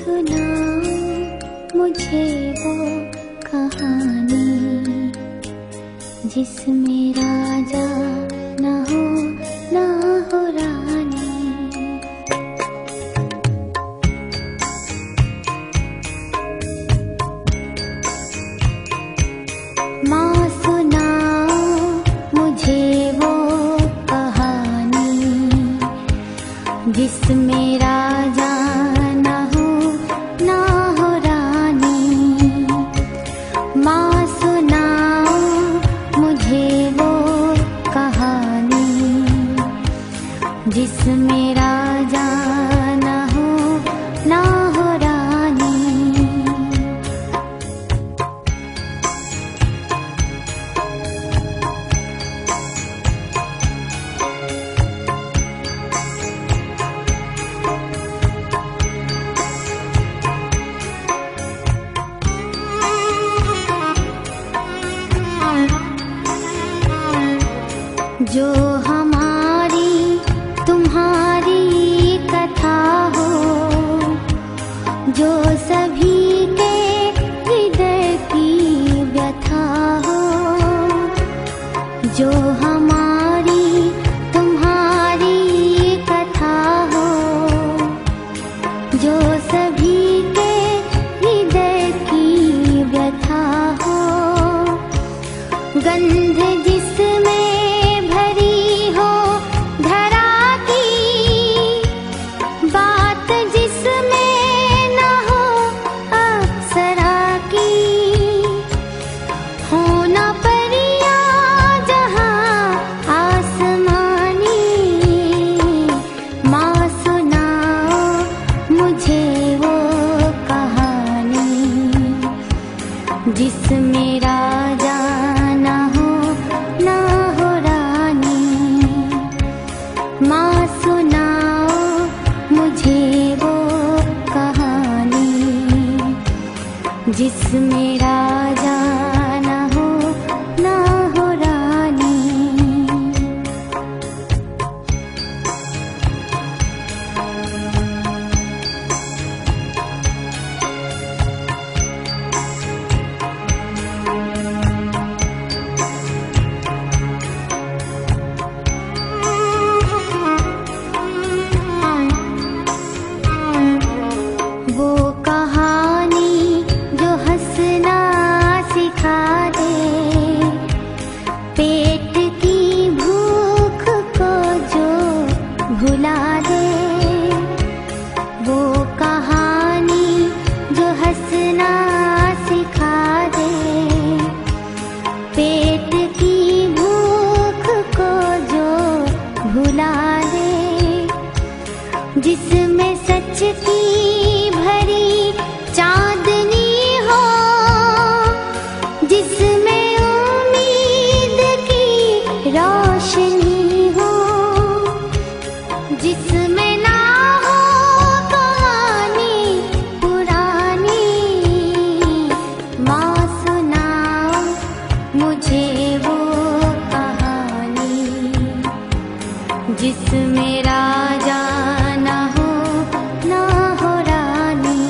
सुनाओ मुझे वो कहानी जिसमें राजा ना हो रानी। माँ सुनाओ मुझे वो कहानी जिसमें राजा ना हो रानी। माँ सुनाओ मुझे वो कहानी जिसमें राजा ना हो रानी। जो हमारी तुम्हारी कथा हो, जो सभी के हृदय की व्यथा हो। जो हमारी तुम्हारी कथा हो, जो सभी के हृदय की व्यथा हो। गंध जिसमें जिसमें राजा ना हो रानी। माँ सुनाओ मुझे वो कहानी जिसमें राजा ना हो रानी। वो कहानी जो हंसना सिखा दे, पेट की भूख को जो भुला दे। वो कहानी जो हंसना सिखा दे, पेट की भूख को जो भुला दे। जिसमें सच की भरी चांदनी हो, जिसमें उम्मीद की रोशनी हो। जिसमें ना हो कहानी पुरानी। माँ सुनाओ मुझे वो कहानी जिसमें राजा ना हो रानी।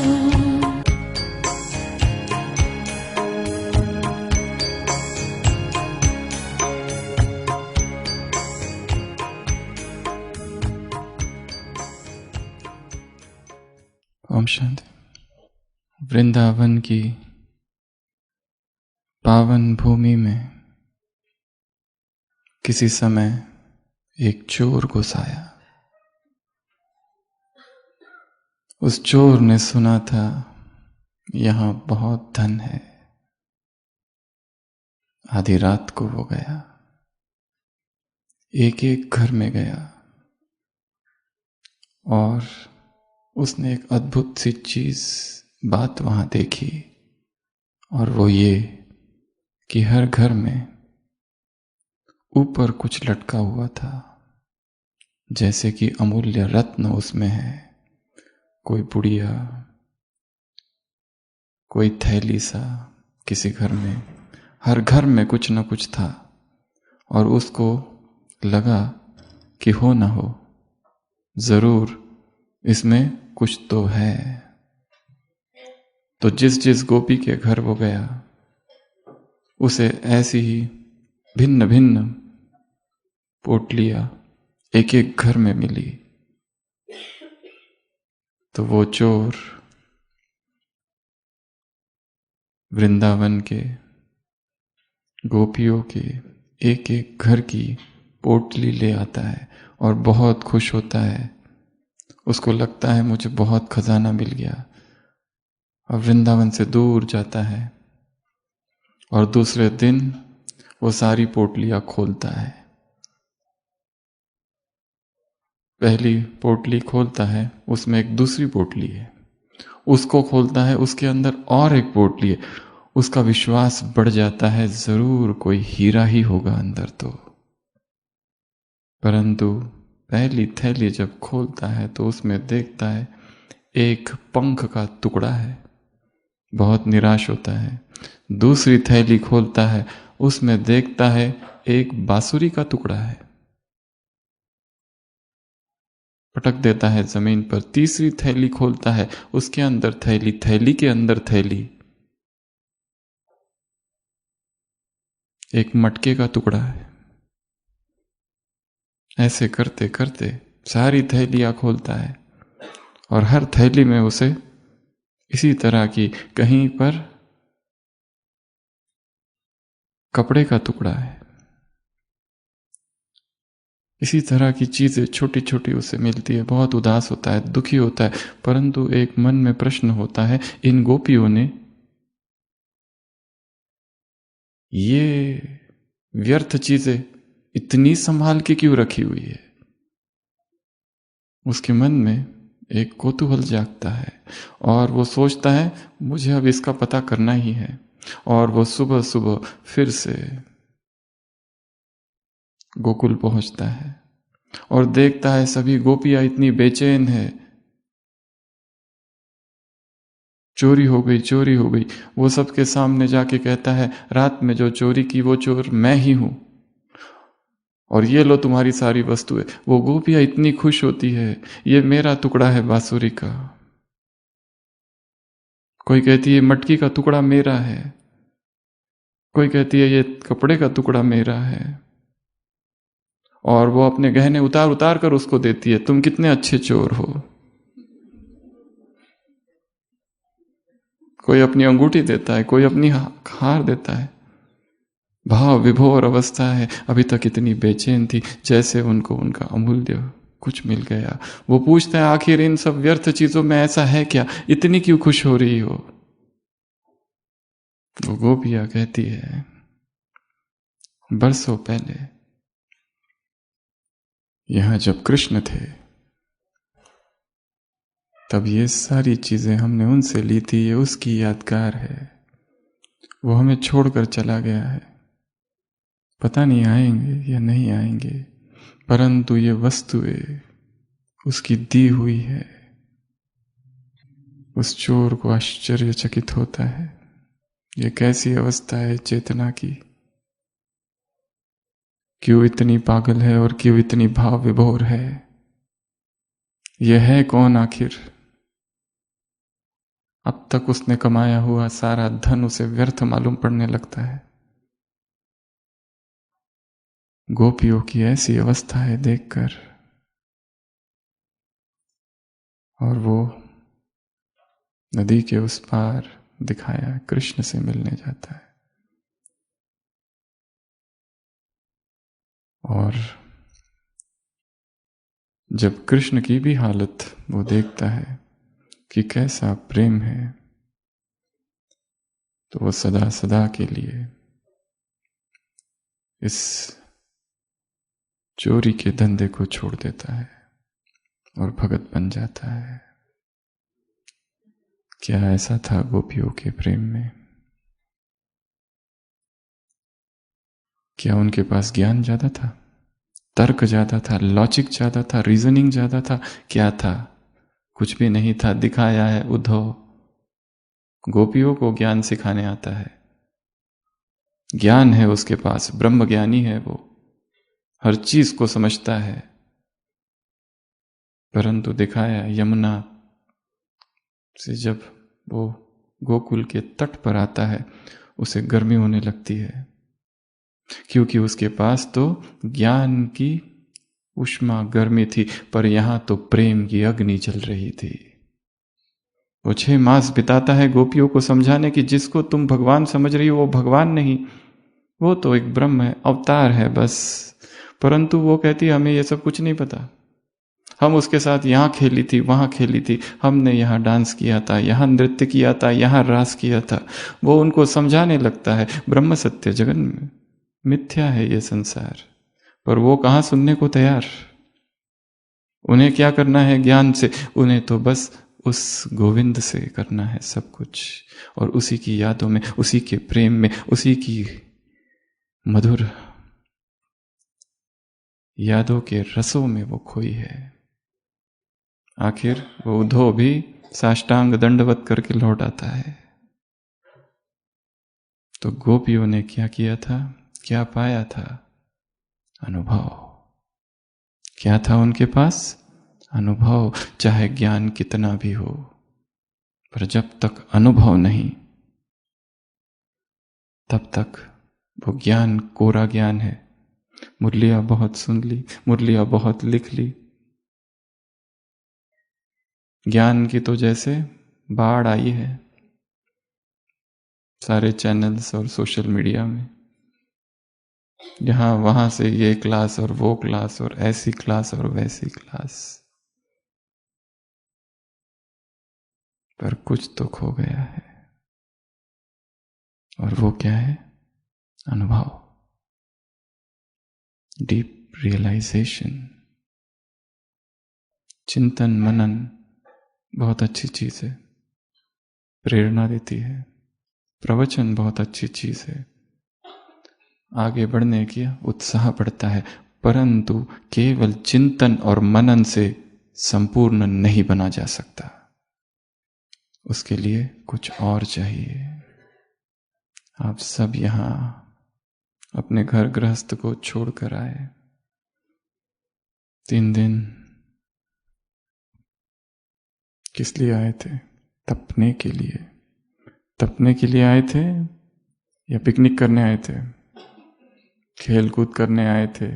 ओम शांति। वृंदावन की पावन भूमि में किसी समय एक चोर घुस आया। उस चोर ने सुना था यहाँ बहुत धन है। आधी रात को वो गया, एक एक घर में गया और उसने एक अद्भुत सी बात वहां देखी। और वो ये कि हर घर में ऊपर कुछ लटका हुआ था, जैसे कि अमूल्य रत्न उसमें है। कोई पुड़िया, कोई थैली सा किसी घर में, हर घर में कुछ न कुछ था। और उसको लगा कि हो ना हो, जरूर इसमें कुछ तो है। तो जिस जिस गोपी के घर वो गया उसे ऐसी ही भिन्न भिन्न पोटलियां एक एक घर में मिली। तो वो चोर वृंदावन के गोपियों के एक एक घर की पोटली ले आता है और बहुत खुश होता है। उसको लगता है मुझे बहुत खजाना मिल गया, और वृंदावन से दूर जाता है और दूसरे दिन वो सारी पोटलियां खोलता है। पहली पोटली खोलता है, उसमें एक दूसरी पोटली है। उसको खोलता है, उसके अंदर और एक पोटली है। उसका विश्वास बढ़ जाता है, जरूर कोई हीरा ही होगा अंदर तो। परंतु पहली थैली जब खोलता है तो उसमें देखता है एक पंख का टुकड़ा है। बहुत निराश होता है। दूसरी थैली खोलता है, उसमें देखता है एक बांसुरी का टुकड़ा है। पटक देता है जमीन पर। तीसरी थैली खोलता है, उसके अंदर थैली, थैली के अंदर थैली, एक मटके का टुकड़ा है। ऐसे करते करते सारी थैलियां खोलता है और हर थैली में उसे इसी तरह की, कहीं पर कपड़े का टुकड़ा है, इसी तरह की चीजें छोटी छोटी उसे मिलती है। बहुत उदास होता है, दुखी होता है, परंतु एक मन में प्रश्न होता है, इन गोपियों ने ये व्यर्थ चीजें इतनी संभाल के क्यों रखी हुई है? उसके मन में एक कौतूहल जागता है और वो सोचता है मुझे अब इसका पता करना ही है। और वो सुबह सुबह फिर से गोकुल पहुंचता है और देखता है सभी गोपियां इतनी बेचैन है। चोरी हो गई, चोरी हो गई। वो सबके सामने जाके कहता है, रात में जो चोरी की वो चोर मैं ही हूं, और ये लो तुम्हारी सारी वस्तुएं। वो गोपियां इतनी खुश होती है, ये मेरा टुकड़ा है बांसुरी का। कोई कहती है मटकी का टुकड़ा मेरा है, कोई कहती है ये कपड़े का टुकड़ा मेरा है। और वो अपने गहने उतार उतार कर उसको देती है, तुम कितने अच्छे चोर हो। कोई अपनी अंगूठी देता है, कोई अपनी हार देता है। भाव विभोर अवस्था है। अभी तक इतनी बेचैन थी, जैसे उनको उनका अमूल्य कुछ मिल गया। वो पूछता है आखिर इन सब व्यर्थ चीजों में ऐसा है क्या, इतनी क्यों खुश हो रही हो? वो गोपिया कहती है बरसों पहले यहां जब कृष्ण थे तब ये सारी चीजें हमने उनसे ली थी, ये उसकी यादगार है। वो हमें छोड़कर चला गया है, पता नहीं आएंगे या नहीं आएंगे, परंतु ये वस्तुएं उसकी दी हुई है। उस चोर को आश्चर्यचकित होता है, ये कैसी अवस्था है चेतना की, क्यों इतनी पागल है और क्यों इतनी भाव विभोर है। यह है कौन आखिर? अब तक उसने कमाया हुआ सारा धन उसे व्यर्थ मालूम पड़ने लगता है। गोपियों की ऐसी अवस्था है देखकर, और वो नदी के उस पार दिखाया कृष्ण से मिलने जाता है। और जब कृष्ण की भी हालत वो देखता है कि कैसा प्रेम है, तो वो सदा सदा के लिए इस चोरी के धंधे को छोड़ देता है और भगत बन जाता है। क्या ऐसा था गोपियों के प्रेम में? क्या उनके पास ज्ञान ज्यादा था, तर्क ज्यादा था, लॉजिक ज्यादा था, रीजनिंग ज्यादा था? क्या था? कुछ भी नहीं था। दिखाया है उद्धव गोपियों को ज्ञान सिखाने आता है, ज्ञान है उसके पास, ब्रह्म ज्ञानी है वो, हर चीज को समझता है। परंतु दिखाया यमुना से जब वो गोकुल के तट पर आता है उसे गर्मी होने लगती है, क्योंकि उसके पास तो ज्ञान की उष्मा गर्मी थी, पर यहां तो प्रेम की अग्नि जल रही थी। वो 6 मास बिताता है गोपियों को समझाने कि जिसको तुम भगवान समझ रही हो वो भगवान नहीं, वो तो एक ब्रह्म है, अवतार है बस। परंतु वो कहती हमें ये सब कुछ नहीं पता, हम उसके साथ यहाँ खेली थी, वहां खेली थी, हमने यहाँ डांस किया था, यहाँ नृत्य किया था, यहाँ रास किया था। वो उनको समझाने लगता है ब्रह्म सत्य, जगन मिथ्या है ये संसार, पर वो कहाँ सुनने को तैयार। उन्हें क्या करना है ज्ञान से, उन्हें तो बस उस गोविंद से करना है सब कुछ, और उसी की यादों में, उसी के प्रेम में, उसी की मधुर यादों के रसों में वो खोई है। आखिर वो उद्धव भी साष्टांग दंडवत करके लौट आता है। तो गोपियों ने क्या किया था, क्या पाया था? अनुभव। क्या था उनके पास? अनुभव। चाहे ज्ञान कितना भी हो, पर जब तक अनुभव नहीं, तब तक वो ज्ञान कोरा ज्ञान है। मुरलियां बहुत सुन ली, मुरलियां बहुत लिख ली, ज्ञान की तो जैसे बाढ़ आई है सारे चैनल्स और सोशल मीडिया में, यहां वहां से ये क्लास और वो क्लास और ऐसी क्लास और वैसी क्लास, पर कुछ तो खो गया है। और वो क्या है? अनुभव, डीप रियलाइजेशन। चिंतन मनन बहुत अच्छी चीज है, प्रेरणा देती है। प्रवचन बहुत अच्छी चीज है, आगे बढ़ने की उत्साह बढ़ता है, परंतु केवल चिंतन और मनन से संपूर्ण नहीं बना जा सकता। उसके लिए कुछ और चाहिए। आप सब यहां अपने घर गृहस्थ को छोड़कर आए, 3 दिन किस लिए आए थे? तपने के लिए। तपने के लिए आए थे या पिकनिक करने आए थे? खेल कूद करने आए थे?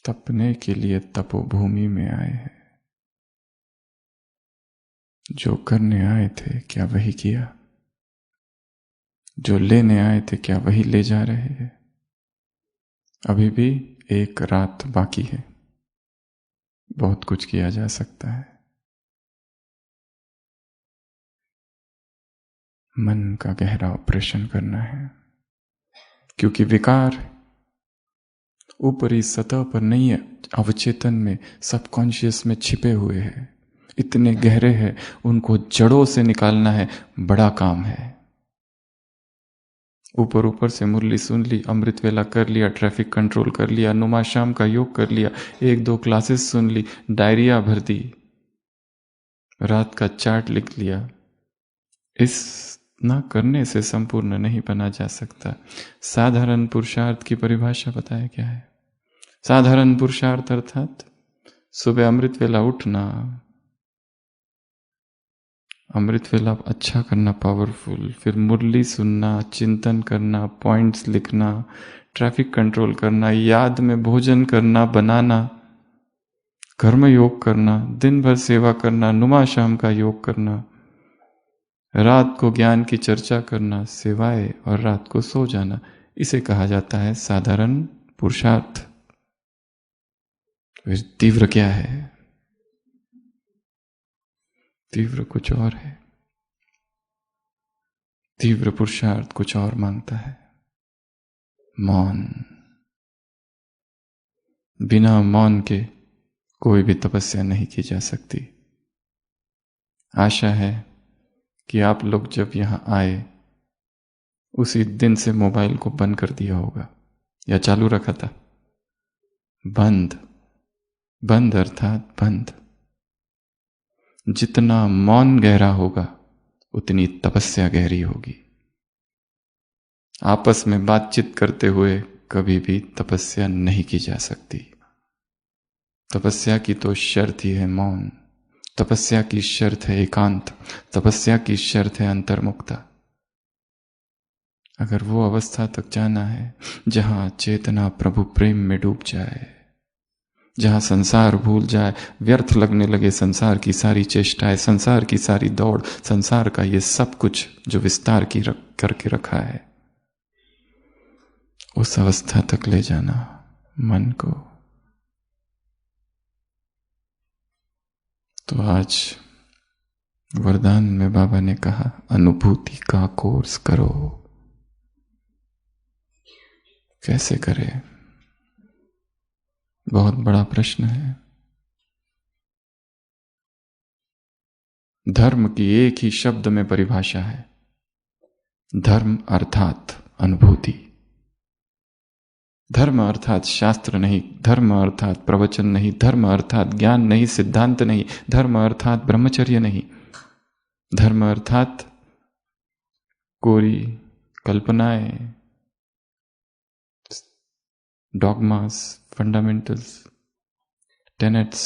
तपने के लिए तपोभूमि में आए हैं। जो करने आए थे क्या वही किया? जो लेने आए थे क्या वही ले जा रहे हैं? अभी भी एक रात बाकी है, बहुत कुछ किया जा सकता है। मन का गहरा ऑपरेशन करना है, क्योंकि विकार ऊपरी सतह पर नहीं है, अवचेतन में, सबकॉन्शियस में छिपे हुए हैं, इतने गहरे हैं, उनको जड़ों से निकालना है, बड़ा काम है। ऊपर ऊपर से मुरली सुन ली, अमृत वेला कर लिया, ट्रैफिक कंट्रोल कर लिया, नुमा शाम का योग कर लिया, 1-2 क्लासेस सुन ली, डायरिया भर दी, रात का चार्ट लिख लिया। इस ना करने से संपूर्ण नहीं बना जा सकता। साधारण पुरुषार्थ की परिभाषा पता है क्या है? साधारण पुरुषार्थ अर्थात सुबह अमृत वेला उठना, अमृत वेला अच्छा करना, पावरफुल, फिर मुरली सुनना, चिंतन करना, पॉइंट्स लिखना, ट्रैफिक कंट्रोल करना, याद में भोजन करना, बनाना, कर्म योग करना, दिन भर सेवा करना, नुमा शाम का योग करना, रात को ज्ञान की चर्चा करना, सेवाएं, और रात को सो जाना। इसे कहा जाता है साधारण पुरुषार्थ। फिर तीव्र क्या है? तीव्र कुछ और है। तीव्र पुरुषार्थ कुछ और मांगता है। मौन। बिना मौन के कोई भी तपस्या नहीं की जा सकती। आशा है कि आप लोग जब यहां आए उसी दिन से मोबाइल को बंद कर दिया होगा, या चालू रखा था? बंद। बंद अर्थात बंद। जितना मौन गहरा होगा उतनी तपस्या गहरी होगी। आपस में बातचीत करते हुए कभी भी तपस्या नहीं की जा सकती। तपस्या की तो शर्त ही है मौन। तपस्या की शर्त है एकांत, तपस्या की शर्त है अंतर्मुक्ता। अगर वो अवस्था तक जाना है जहां चेतना प्रभु प्रेम में डूब जाए, जहां संसार भूल जाए, व्यर्थ लगने लगे संसार की सारी चेष्टाएं, संसार की सारी दौड़, संसार का ये सब कुछ जो विस्तार की करके रखा है, उस अवस्था तक ले जाना मन को। तो आज वरदान में बाबा ने कहा अनुभूति का कोर्स करो। कैसे करें? बहुत बड़ा प्रश्न है। धर्म की एक ही शब्द में परिभाषा है, धर्म अर्थात अनुभूति। धर्म अर्थात शास्त्र नहीं, धर्म अर्थात प्रवचन नहीं, धर्म अर्थात ज्ञान नहीं, सिद्धांत नहीं, धर्म अर्थात ब्रह्मचर्य नहीं, धर्म अर्थात कोरी कल्पनाएं, dogmas, fundamentals, tenets,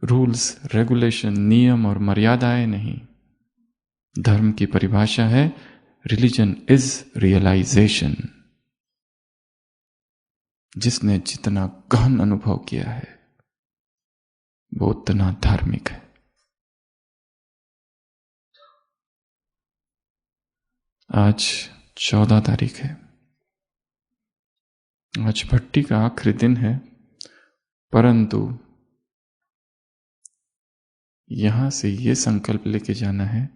rules, regulation, नियम और मर्यादाएं नहीं। धर्म की परिभाषा है रिलीजन इज रियलाइजेशन। जिसने जितना गहन अनुभव किया है वो उतना धार्मिक है। आज 14 तारीख है, आज भट्टी का आखिरी दिन है, परंतु यहां से ये संकल्प लेके जाना है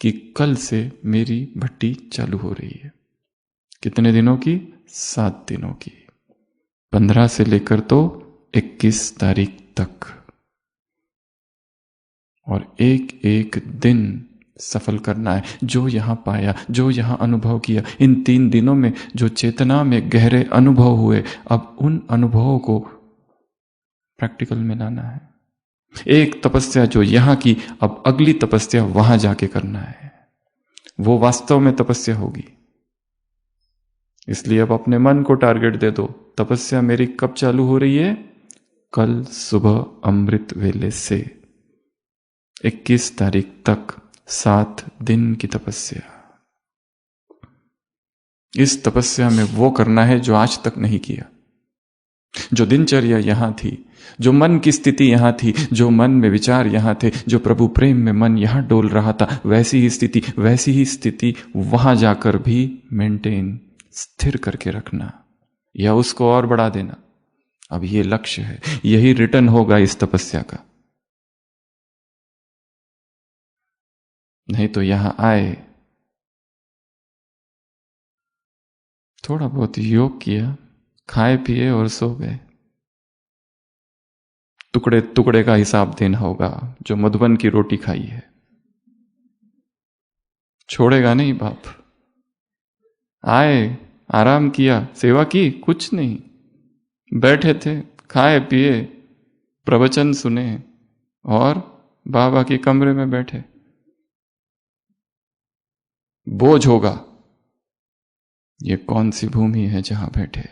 कि कल से मेरी भट्टी चालू हो रही है। कितने दिनों की? 7 दिनों की। 15 से लेकर तो 21 तारीख तक, और एक एक दिन सफल करना है। जो यहां पाया, जो यहां अनुभव किया, इन 3 दिनों में जो चेतना में गहरे अनुभव हुए, अब उन अनुभवों को प्रैक्टिकल में लाना है। एक तपस्या जो यहां की, अब अगली तपस्या वहां जाके करना है। वो वास्तव में तपस्या होगी। इसलिए अब अपने मन को टारगेट दे दो, तपस्या मेरी कब चालू हो रही है? कल सुबह अमृत वेले से 21 तारीख तक 7 दिन की तपस्या। इस तपस्या में वो करना है जो आज तक नहीं किया, जो दिनचर्या यहां थी, जो मन की स्थिति यहां थी, जो मन में विचार यहां थे, जो प्रभु प्रेम में मन यहां डोल रहा था, वैसी ही स्थिति वहां जाकर भी मेंटेन, स्थिर करके रखना या उसको और बढ़ा देना। अब ये लक्ष्य है, यही रिटर्न होगा इस तपस्या का। नहीं तो यहां आए, थोड़ा बहुत योग किया, खाए पिए और सो गए। टुकड़े टुकड़े का हिसाब देना होगा। जो मधुबन की रोटी खाई है छोड़ेगा नहीं बाप। आए, आराम किया, सेवा की, कुछ नहीं, बैठे थे, खाए पिए, प्रवचन सुने और बाबा के कमरे में बैठे। बोझ होगा। ये कौन सी भूमि है जहां बैठे?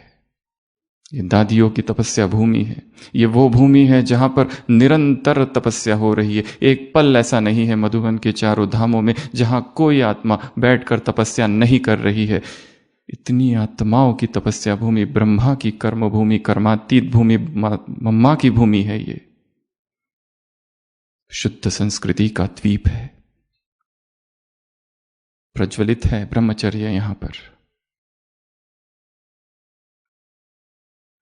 ये दादियों की तपस्या भूमि है। ये वो भूमि है जहां पर निरंतर तपस्या हो रही है। एक पल ऐसा नहीं है मधुबन के चारों धामों में जहां कोई आत्मा बैठकर तपस्या नहीं कर रही है। इतनी आत्माओं की तपस्या भूमि, ब्रह्मा की कर्म भूमि, कर्मातीत भूमि, मम्मा की भूमि है। ये शुद्ध संस्कृति का द्वीप है। प्रज्वलित है ब्रह्मचर्य यहां पर।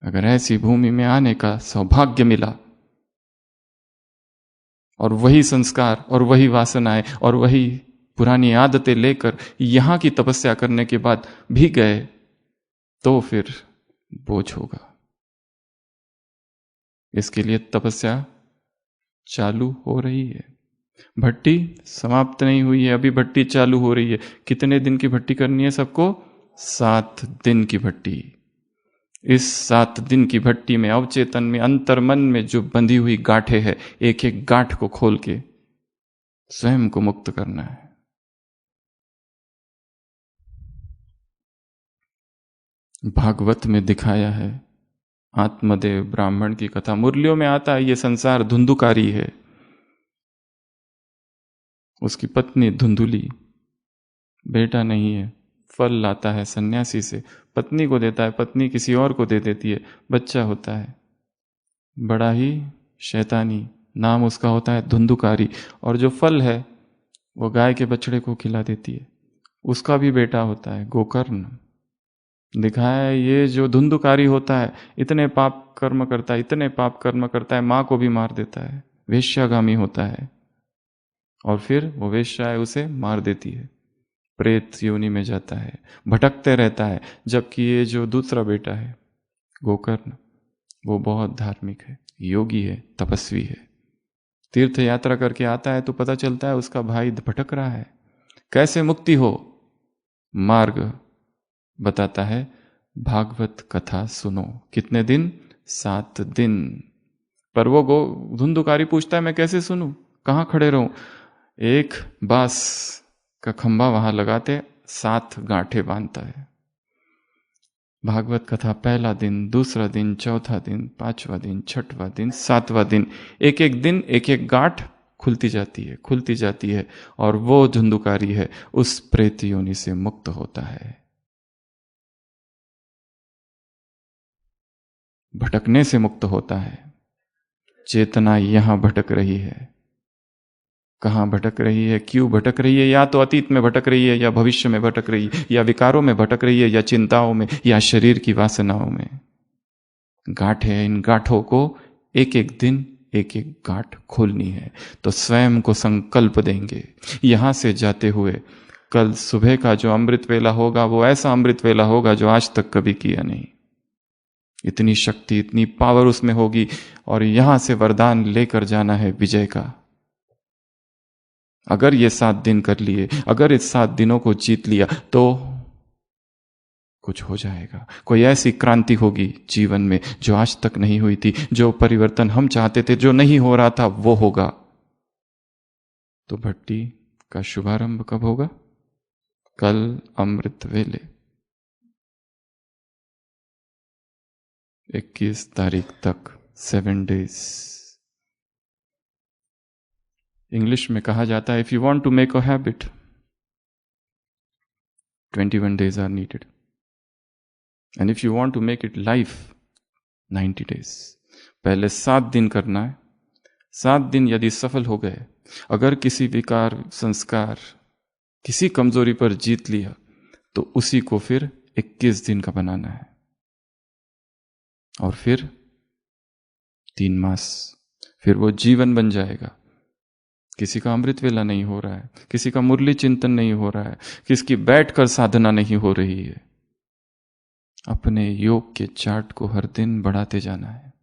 अगर ऐसी भूमि में आने का सौभाग्य मिला और वही संस्कार और वही वासनाएं और वही पुरानी आदतें लेकर यहां की तपस्या करने के बाद भी गए तो फिर बोझ होगा। इसके लिए तपस्या चालू हो रही है। भट्टी समाप्त नहीं हुई है, अभी भट्टी चालू हो रही है। कितने दिन की भट्टी करनी है सबको? 7 दिन की भट्टी। इस 7 दिन की भट्टी में अवचेतन में, अंतर्मन में जो बंधी हुई गांठें है, एक एक गांठ को खोल के स्वयं को मुक्त करना है। भागवत में दिखाया है, आत्मदेव ब्राह्मण की कथा, मुरलियों में आता है, ये संसार धुंधुकारी है, उसकी पत्नी धुंधुली, बेटा नहीं है, फल लाता है सन्यासी से, पत्नी को देता है, पत्नी किसी और को दे देती है, बच्चा होता है, बड़ा ही शैतानी, नाम उसका होता है धुंधुकारी, और जो फल है वो गाय के बछड़े को खिला देती है। उसका भी बेटा होता है गोकर्ण। दिखाया है ये जो धुंधुकारी होता है इतने पाप कर्म करता है, इतने पाप कर्म करता है, माँ को भी मार देता है, वेश्यागामी होता है, और फिर वो वेश्या है उसे मार देती है, प्रेत योनि में जाता है, भटकते रहता है। जबकि ये जो दूसरा बेटा है गोकर्ण, वो बहुत धार्मिक है, योगी है, तपस्वी है, तीर्थ यात्रा करके आता है तो पता चलता है उसका भाई भटक रहा है, कैसे मुक्ति हो, मार्ग बताता है, भागवत कथा सुनो। कितने दिन? 7 दिन। पर वो धुंधुकारी पूछता है मैं कैसे सुनूं, कहां खड़े रहूं? एक बांस का खंभा वहां लगाते 7 गांठे बांधता है। भागवत कथा पहला दिन, दूसरा दिन, चौथा दिन, 5वां दिन, 6वां दिन, 7वां दिन, एक एक दिन एक एक गांठ खुलती जाती है, खुलती जाती है, और वो धुंधुकारी है उस प्रेत योनि से मुक्त होता है। भटकने से मुक्त होता है। चेतना यहां भटक रही है, कहां भटक रही है, क्यों भटक रही है? या तो अतीत में भटक रही है, या भविष्य में भटक रही है, या विकारों में भटक रही है, या चिंताओं में, या शरीर की वासनाओं में। गांठ है, इन गांठों को एक एक दिन एक एक गांठ खोलनी है। तो स्वयं को संकल्प देंगे यहां से जाते हुए, कल सुबह का जो अमृत वेला होगा वो ऐसा अमृत वेला होगा जो आज तक कभी किया नहीं। इतनी शक्ति, इतनी पावर उसमें होगी, और यहां से वरदान लेकर जाना है विजय का। अगर ये 7 दिन कर लिए, अगर इस 7 दिनों को जीत लिया तो कुछ हो जाएगा, कोई ऐसी क्रांति होगी जीवन में जो आज तक नहीं हुई थी, जो परिवर्तन हम चाहते थे जो नहीं हो रहा था वो होगा। तो भट्टी का शुभारंभ कब होगा? कल अमृत वेले 21 तारीख तक 7 डेज। इंग्लिश में कहा जाता है, if you want to make a habit 21 days are needed, and if you want to make it life 90 days। पहले 7 दिन करना है। 7 दिन यदि सफल हो गए, अगर किसी विकार, संस्कार, किसी कमजोरी पर जीत लिया, तो उसी को फिर 21 दिन का बनाना है, और फिर 3 मास, फिर वो जीवन बन जाएगा। किसी का अमृत वेला नहीं हो रहा है, किसी का मुरली चिंतन नहीं हो रहा है, किसी की बैठकर साधना नहीं हो रही है, अपने योग के चार्ट को हर दिन बढ़ाते जाना है।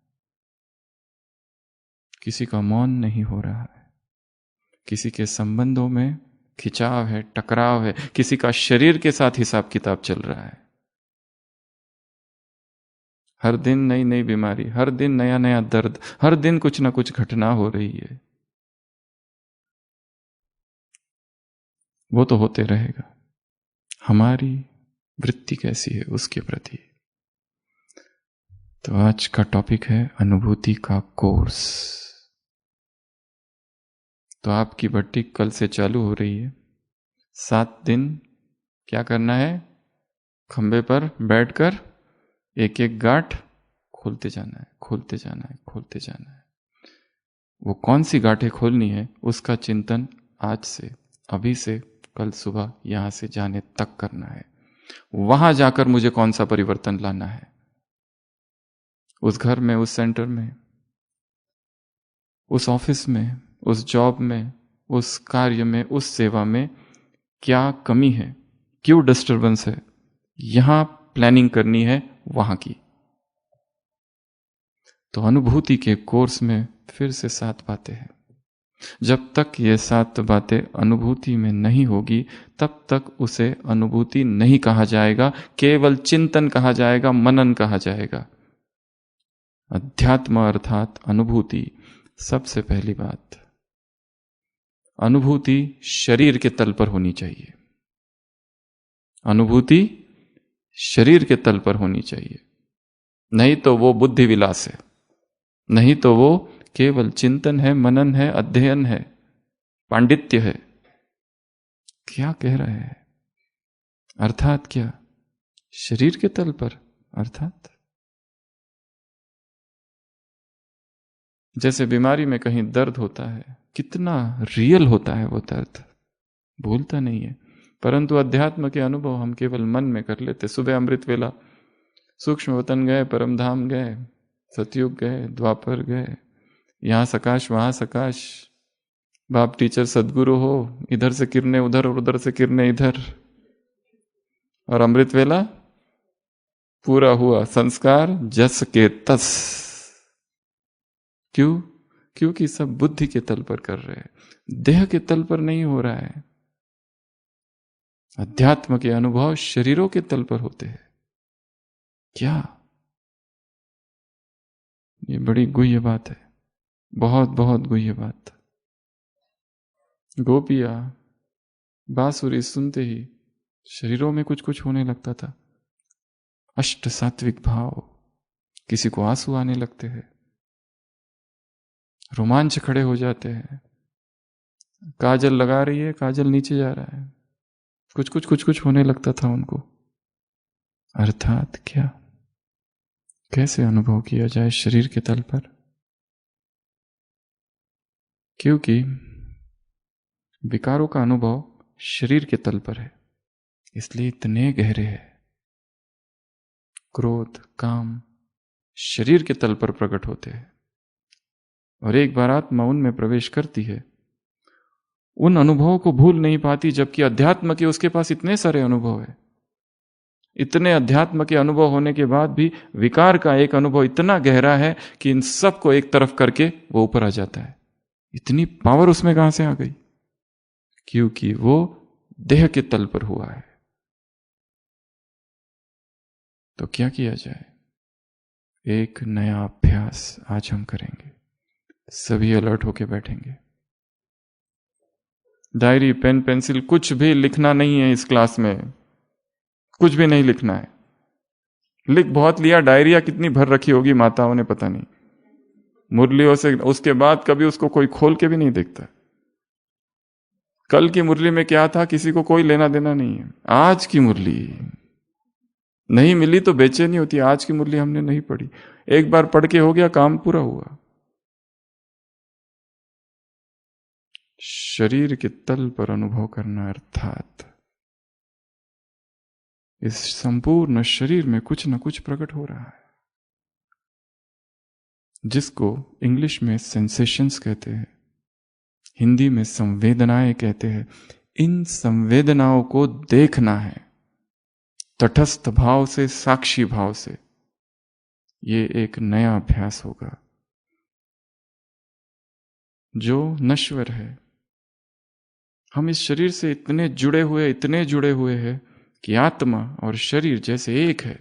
किसी का मौन नहीं हो रहा है, किसी के संबंधों में खिंचाव है, टकराव है, किसी का शरीर के साथ हिसाब किताब चल रहा है। हर दिन नई नई बीमारी, हर दिन नया नया दर्द, हर दिन कुछ ना कुछ घटना हो रही है। वो तो होते रहेगा, हमारी वृत्ति कैसी है उसके प्रति। तो आज का टॉपिक है अनुभूति का कोर्स। तो आपकी भट्टी कल से चालू हो रही है। 7 दिन क्या करना है? खंबे पर बैठकर एक एक गांठ खोलते जाना है, खोलते जाना है, खोलते जाना है। वो कौन सी गांठें खोलनी है उसका चिंतन आज से, अभी से कल सुबह यहां से जाने तक करना है। वहां जाकर मुझे कौन सा परिवर्तन लाना है, उस घर में, उस सेंटर में, उस ऑफिस में, उस जॉब में, उस कार्य में, उस सेवा में क्या कमी है, क्यों डिस्टरबेंस है, यहां प्लानिंग करनी है वहां की। तो अनुभूति के कोर्स में फिर से 7 बातें हैं। जब तक ये 7 बातें अनुभूति में नहीं होगी तब तक उसे अनुभूति नहीं कहा जाएगा, केवल चिंतन कहा जाएगा, मनन कहा जाएगा। अध्यात्म अर्थात अनुभूति। सबसे पहली बात, अनुभूति शरीर के तल पर होनी चाहिए। अनुभूति शरीर के तल पर होनी चाहिए, नहीं तो वो बुद्धि विलास है, नहीं तो वो केवल चिंतन है, मनन है, अध्ययन है, पांडित्य है, क्या कह रहे हैं? अर्थात क्या? शरीर के तल पर? अर्थात जैसे बीमारी में कहीं दर्द होता है, कितना रियल होता है वो दर्द, भूलता नहीं है, परंतु अध्यात्म के अनुभव हम केवल मन में कर लेते। सुबह अमृत वेला सूक्ष्म वतन गए, परम धाम गए, सतयुग गए, द्वापर गए, यहां सकाश वहां सकाश, बाप टीचर सदगुरु हो, इधर से किरने उधर और उधर से किरने इधर, और अमृत वेला पूरा हुआ, संस्कार जस के तस। क्यों? क्योंकि सब बुद्धि के तल पर कर रहे हैं, देह के तल पर नहीं हो रहा है। अध्यात्म के अनुभव शरीरों के तल पर होते हैं। क्या? ये बड़ी गुह्य बात है, बहुत बहुत गुह्य बात। गोपियां बांसुरी सुनते ही शरीरों में कुछ कुछ होने लगता था। अष्ट सात्विक भाव, किसी को आंसू आने लगते हैं, रोमांच खड़े हो जाते हैं, काजल लगा रही है, काजल नीचे जा रहा है, कुछ कुछ होने लगता था उनको। अर्थात क्या? कैसे अनुभव किया जाए शरीर के तल पर? क्योंकि विकारों का अनुभव शरीर के तल पर है, इसलिए इतने गहरे हैं। क्रोध, काम शरीर के तल पर प्रकट होते हैं, और एक बार आत्मा उनमें प्रवेश करती है, उन अनुभवों को भूल नहीं पाती, जबकि अध्यात्म के उसके पास इतने सारे अनुभव है। इतने अध्यात्म के अनुभव होने के बाद भी विकार का एक अनुभव इतना गहरा है कि इन सब को एक तरफ करके वो ऊपर आ जाता है। इतनी पावर उसमें कहां से आ गई? क्योंकि वो देह के तल पर हुआ है। तो क्या किया जाए? एक नया अभ्यास आज हम करेंगे। सभी अलर्ट होके बैठेंगे। डायरी, पेन, पेंसिल कुछ भी लिखना नहीं है इस क्लास में, कुछ भी नहीं लिखना है। लिख बहुत लिया, डायरिया कितनी भर रखी होगी माताओं ने पता नहीं, मुरलियों से, उसके बाद कभी उसको कोई खोल के भी नहीं देखता। कल की मुरली में क्या था किसी को कोई लेना देना नहीं है। आज की मुरली नहीं मिली तो बेचैनी होती है। आज की मुरली हमने नहीं पढ़ी, एक बार पढ़ के हो गया, काम पूरा हुआ। शरीर के तल पर अनुभव करना, अर्थात इस संपूर्ण शरीर में कुछ न कुछ प्रकट हो रहा है, जिसको इंग्लिश में सेंसेशंस कहते हैं, हिंदी में संवेदनाएं कहते हैं। इन संवेदनाओं को देखना है तटस्थ भाव से, साक्षी भाव से। ये एक नया अभ्यास होगा जो नश्वर है। हम इस शरीर से इतने जुड़े हुए हैं कि आत्मा और शरीर जैसे एक है।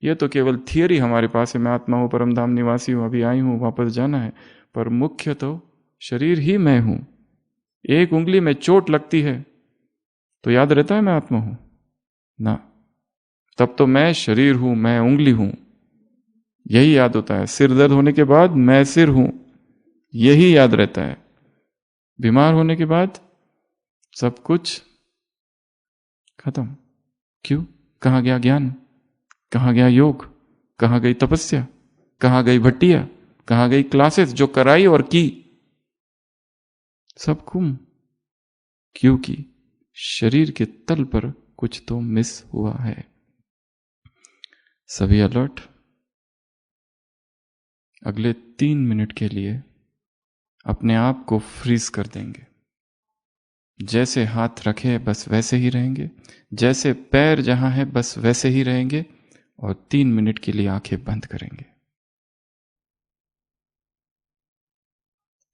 यह तो केवल थियरी हमारे पास है, मैं आत्मा हूं, परमधाम निवासी हूं, अभी आई हूं, वापस जाना है, पर मुख्य तो शरीर ही मैं हूं। एक उंगली में चोट लगती है तो याद रहता है मैं आत्मा हूं ना, तब तो मैं शरीर हूं, मैं उंगली हूं, यही याद होता है। सिर दर्द होने के बाद मैं सिर हूं, यही याद रहता है। बीमार होने के बाद सब कुछ खत्म। क्यों? कहां गया ज्ञान? कहां गया योग? कहां गई तपस्या? कहां गई भट्टिया? कहां गई क्लासेस जो कराई और की? सब गुम। क्योंकि शरीर के तल पर कुछ तो मिस हुआ है। सभी अलर्ट। अगले 3 मिनट के लिए अपने आप को फ्रीज कर देंगे। जैसे हाथ रखे बस वैसे ही रहेंगे, जैसे पैर जहां है बस वैसे ही रहेंगे, और 3 मिनट के लिए आंखें बंद करेंगे।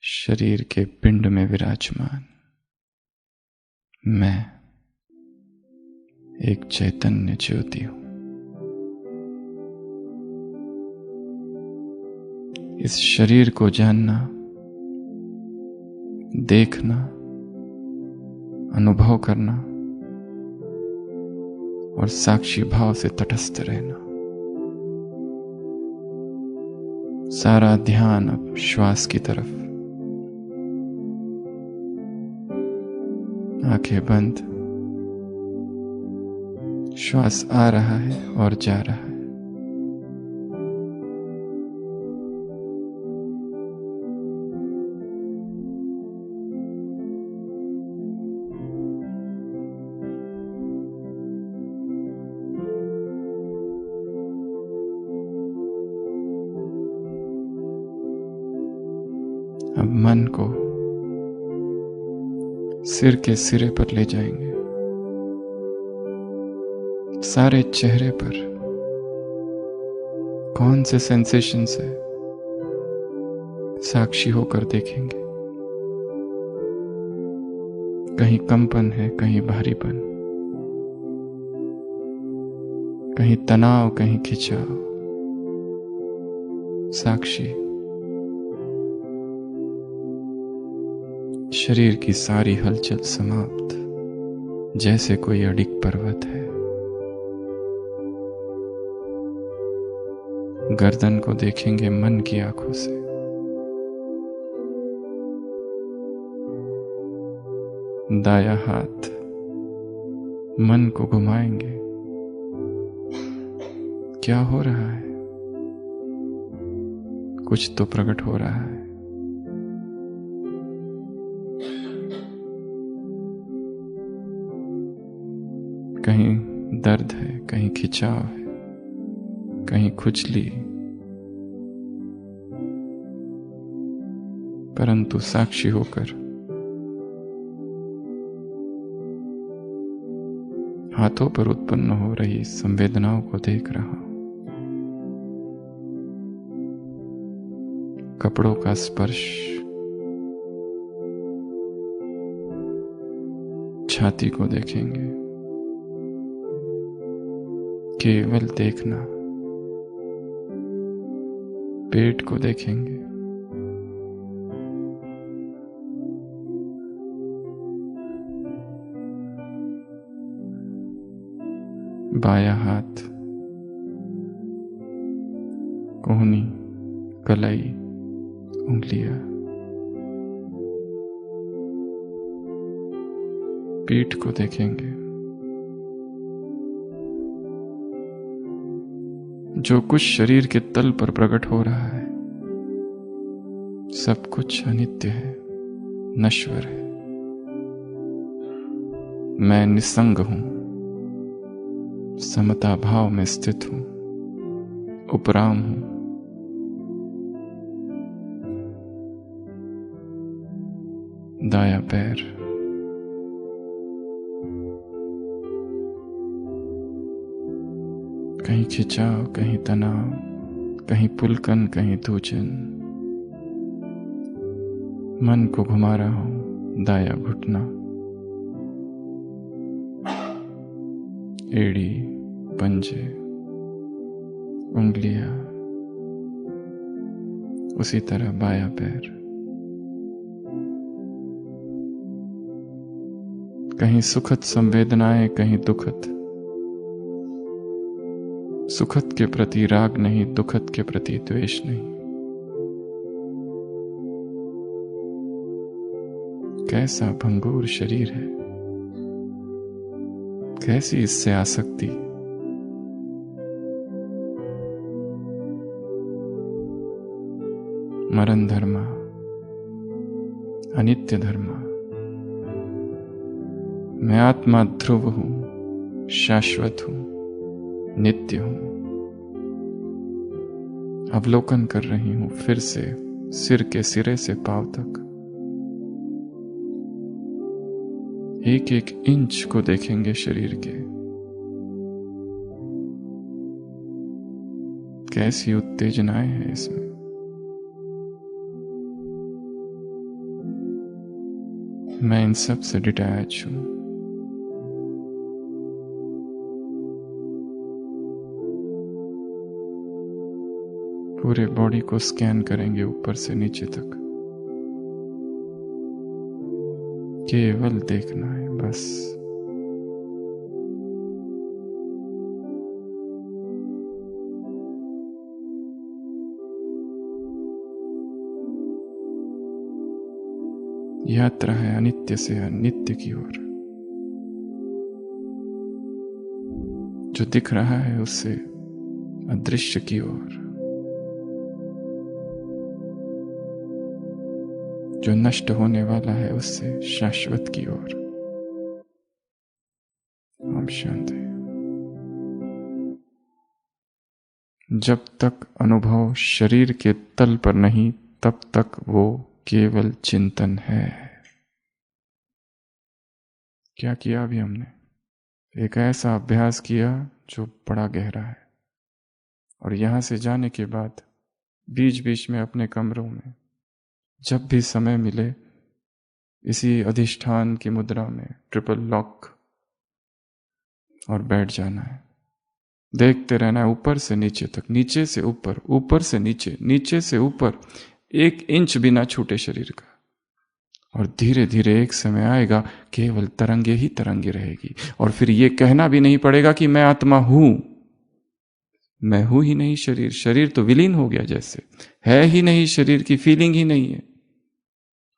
शरीर के पिंड में विराजमान मैं एक चैतन्य ज्योति हूं। इस शरीर को जानना, देखना, अनुभव करना और साक्षी भाव से तटस्थ रहना। सारा ध्यान अब श्वास की तरफ। आंखें बंद। श्वास आ रहा है और जा रहा है। अब मन को सिर के सिरे पर ले जाएंगे, सारे चेहरे पर कौन से सेंसेशंस है साक्षी होकर देखेंगे। कहीं कंपन है, कहीं भारीपन, कहीं तनाव, कहीं खिंचाव। साक्षी शरीर की सारी हलचल समाप्त, जैसे कोई अडिग पर्वत है। गर्दन को देखेंगे मन की आंखों से। दाया हाथ मन को घुमाएंगे। क्या हो रहा है? कुछ तो प्रकट हो रहा है। कहीं दर्द है, कहीं खिंचाव है, कहीं खुजली, परंतु साक्षी होकर हाथों पर उत्पन्न हो रही संवेदनाओं को देख रहा हूं। कपड़ों का स्पर्श, छाती को देखेंगे। केवल देखना। पेट को देखेंगे। बायां हाथ, कोहनी, कलाई, उंगलियां, पीठ को देखेंगे। जो कुछ शरीर के तल पर प्रकट हो रहा है, सब कुछ अनित्य है, नश्वर है। मैं निसंग हूं, समता भाव में स्थित हूं, उपराम हूं। दाया पैर, कहीं खिंचाव, कहीं तनाव, कहीं पुलकन, कहीं धूजन। मन को घुमा रहा हूं। दाया घुटना, एड़ी, पंजे, उंगलियां, उसी तरह बाया पैर। कहीं सुखद संवेदनाएं, कहीं दुखद। सुखद के प्रति राग नहीं, दुखद के प्रति द्वेष नहीं। कैसा भंगुर शरीर है, कैसी इससे आसक्ति। मरण धर्मा, अनित्य धर्मा। मैं आत्मा ध्रुव हूं, शाश्वत हूं, नित्य हूं। अवलोकन कर रही हूं फिर से, सिर के सिरे से पांव तक। एक एक इंच को देखेंगे शरीर के। कैसी उत्तेजनाएं हैं इसमें। मैं इन सब से डिटैच हूं। पूरे बॉडी को स्कैन करेंगे ऊपर से नीचे तक। केवल देखना है बस। यात्रा है अनित्य से अनित्य की ओर। जो दिख रहा है उससे अदृश्य की ओर, जो नष्ट होने वाला है उससे शाश्वत की ओर। ओम शांति। जब तक अनुभव शरीर के तल पर नहीं, तब तक वो केवल चिंतन है। क्या किया अभी हमने? एक ऐसा अभ्यास किया जो बड़ा गहरा है, और यहां से जाने के बाद बीच बीच में अपने कमरों में जब भी समय मिले इसी अधिष्ठान की मुद्रा में ट्रिपल लॉक और बैठ जाना है। देखते रहना है ऊपर से नीचे तक, नीचे से ऊपर, ऊपर से नीचे, नीचे से ऊपर, 1 इंच भी ना छूटे शरीर का। और धीरे धीरे एक समय आएगा केवल तरंगे ही तरंगे रहेगी, और फिर ये कहना भी नहीं पड़ेगा कि मैं आत्मा हूं। मैं हूं ही नहीं शरीर, शरीर तो विलीन हो गया, जैसे है ही नहीं शरीर की फीलिंग ही नहीं है।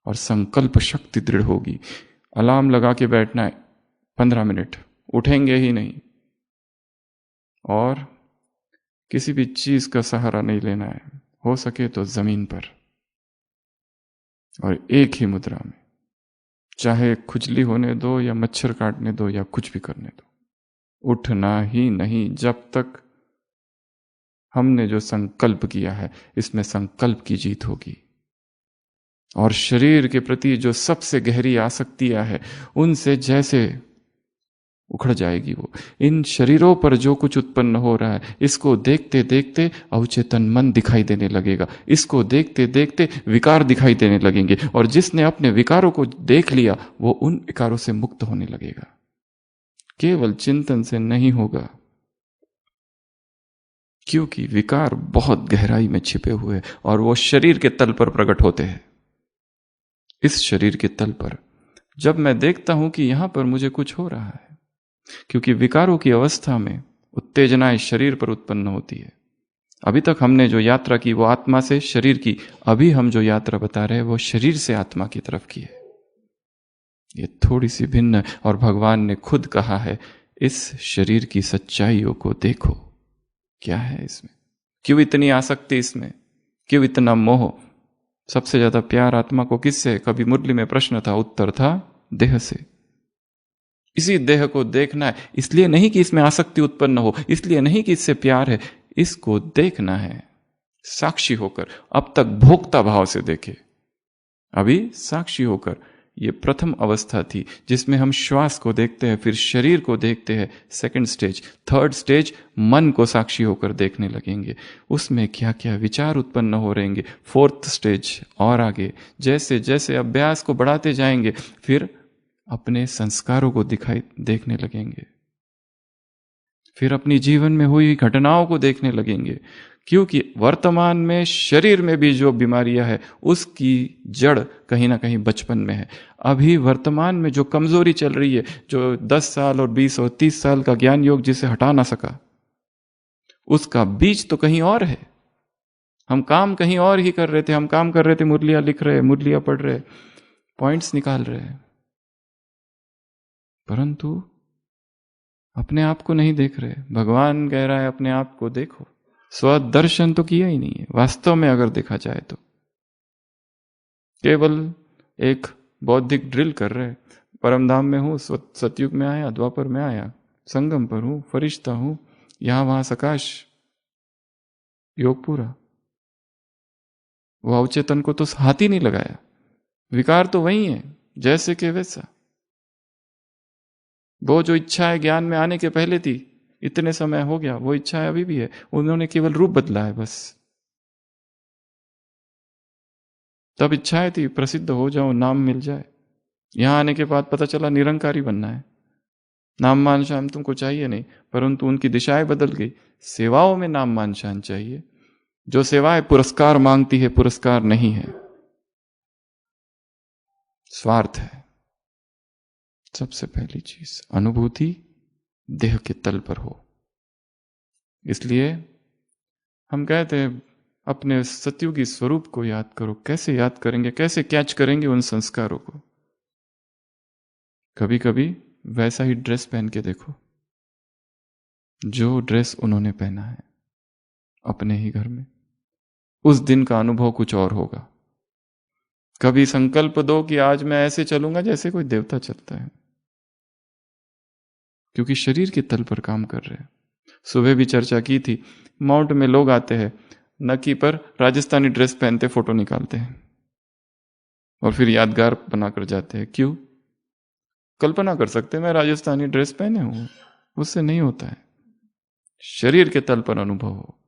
और संकल्प शक्ति दृढ़ होगी। अलार्म लगा के बैठना है 15 मिनट, उठेंगे ही नहीं, और किसी भी चीज का सहारा नहीं लेना है, हो सके तो जमीन पर, और एक ही मुद्रा में, चाहे खुजली होने दो या मच्छर काटने दो या कुछ भी करने दो, उठना ही नहीं जब तक हमने जो संकल्प किया है इसमें संकल्प की जीत होगी। और शरीर के प्रति जो सबसे गहरी आसक्तियां है उनसे जैसे उखड़ जाएगी वो। इन शरीरों पर जो कुछ उत्पन्न हो रहा है इसको देखते देखते अवचेतन मन दिखाई देने लगेगा, इसको देखते देखते विकार दिखाई देने लगेंगे, और जिसने अपने विकारों को देख लिया वो उन विकारों से मुक्त होने लगेगा। केवल चिंतन से नहीं होगा, क्योंकि विकार बहुत गहराई में छिपे हुए और वो शरीर के तल पर प्रकट होते हैं। इस शरीर के तल पर जब मैं देखता हूं कि यहां पर मुझे कुछ हो रहा है, क्योंकि विकारों की अवस्था में उत्तेजनाएं शरीर पर उत्पन्न होती है। अभी तक हमने जो यात्रा की वो आत्मा से शरीर की, अभी हम जो यात्रा बता रहे हैं वो शरीर से आत्मा की तरफ की है। ये थोड़ी सी भिन्न है, और भगवान ने खुद कहा है इस शरीर की सच्चाइयों को देखो। क्या है इसमें? क्यों इतनी आसक्ति इसमें? क्यों इतना मोह? सबसे ज्यादा प्यार आत्मा को किससे? कभी मुरली में प्रश्न था, उत्तर था देह से। इसी देह को देखना है, इसलिए नहीं कि इसमें आसक्ति उत्पन्न हो, इसलिए नहीं कि इससे प्यार है, इसको देखना है साक्षी होकर। अब तक भोक्ता भाव से देखे, अभी साक्षी होकर। ये प्रथम अवस्था थी जिसमें हम श्वास को देखते हैं, फिर शरीर को देखते हैं, सेकंड स्टेज। थर्ड स्टेज मन को साक्षी होकर देखने लगेंगे, उसमें क्या क्या विचार उत्पन्न हो रहेंगे। फोर्थ स्टेज और आगे, जैसे जैसे अभ्यास को बढ़ाते जाएंगे फिर अपने संस्कारों को देखने लगेंगे, फिर अपनी जीवन में हुई घटनाओं को देखने लगेंगे। क्योंकि वर्तमान में शरीर में भी जो बीमारियां है उसकी जड़ कहीं ना कहीं बचपन में है। अभी वर्तमान में जो कमजोरी चल रही है, जो 10 साल और 20 और 30 साल का ज्ञान योग जिसे हटा ना सका, उसका बीज तो कहीं और है। हम काम कहीं और ही कर रहे थे, हम काम कर रहे थे, मुरलियां लिख रहे, मुरलियां पढ़ रहे, पॉइंट्स निकाल रहे, परंतु अपने आप को नहीं देख रहे। भगवान कह रहा है अपने आप को देखो। स्वदर्शन तो किया ही नहीं है वास्तव में, अगर देखा जाए तो केवल एक बौद्धिक ड्रिल कर रहे। परमधाम में हूं, सतयुग में आया, द्वापर में आया, संगम पर हूं, फरिश्ता हूं, यहां वहां सकाश, योग पूरा। वो अवचेतन को तो हाथ ही नहीं लगाया, विकार तो वही है जैसे के वैसा। वो जो इच्छा है ज्ञान में आने के पहले थी, इतने समय हो गया, वो इच्छा है अभी भी है, उन्होंने केवल रूप बदला है बस। तब इच्छाएं थी प्रसिद्ध हो जाओ, नाम मिल जाए। यहां आने के बाद पता चला निरंकारी बनना है, नाम मान शान तुमको चाहिए नहीं, परंतु उनकी दिशाएं बदल गई। सेवाओं में नाम मान शान चाहिए, जो सेवाएं पुरस्कार मांगती है पुरस्कार नहीं है, स्वार्थ है। सबसे पहली चीज अनुभूति देह के तल पर हो। इसलिए हम कहते हैं अपने सतयुगी स्वरूप को याद करो। कैसे याद करेंगे, कैसे कैच करेंगे उन संस्कारों को? कभी कभी वैसा ही ड्रेस पहन के देखो, जो ड्रेस उन्होंने पहना है अपने ही घर में, उस दिन का अनुभव कुछ और होगा। कभी संकल्प दो कि आज मैं ऐसे चलूंगा जैसे कोई देवता चलता है, क्योंकि शरीर के तल पर काम कर रहे हैं। सुबह भी चर्चा की थी, माउंट में लोग आते हैं, नकी पर राजस्थानी ड्रेस पहनते फोटो निकालते हैं और फिर यादगार बनाकर जाते हैं। क्यों? कल्पना कर सकते हैं मैं राजस्थानी ड्रेस पहने हूं, उससे नहीं होता है। शरीर के तल पर अनुभव हो,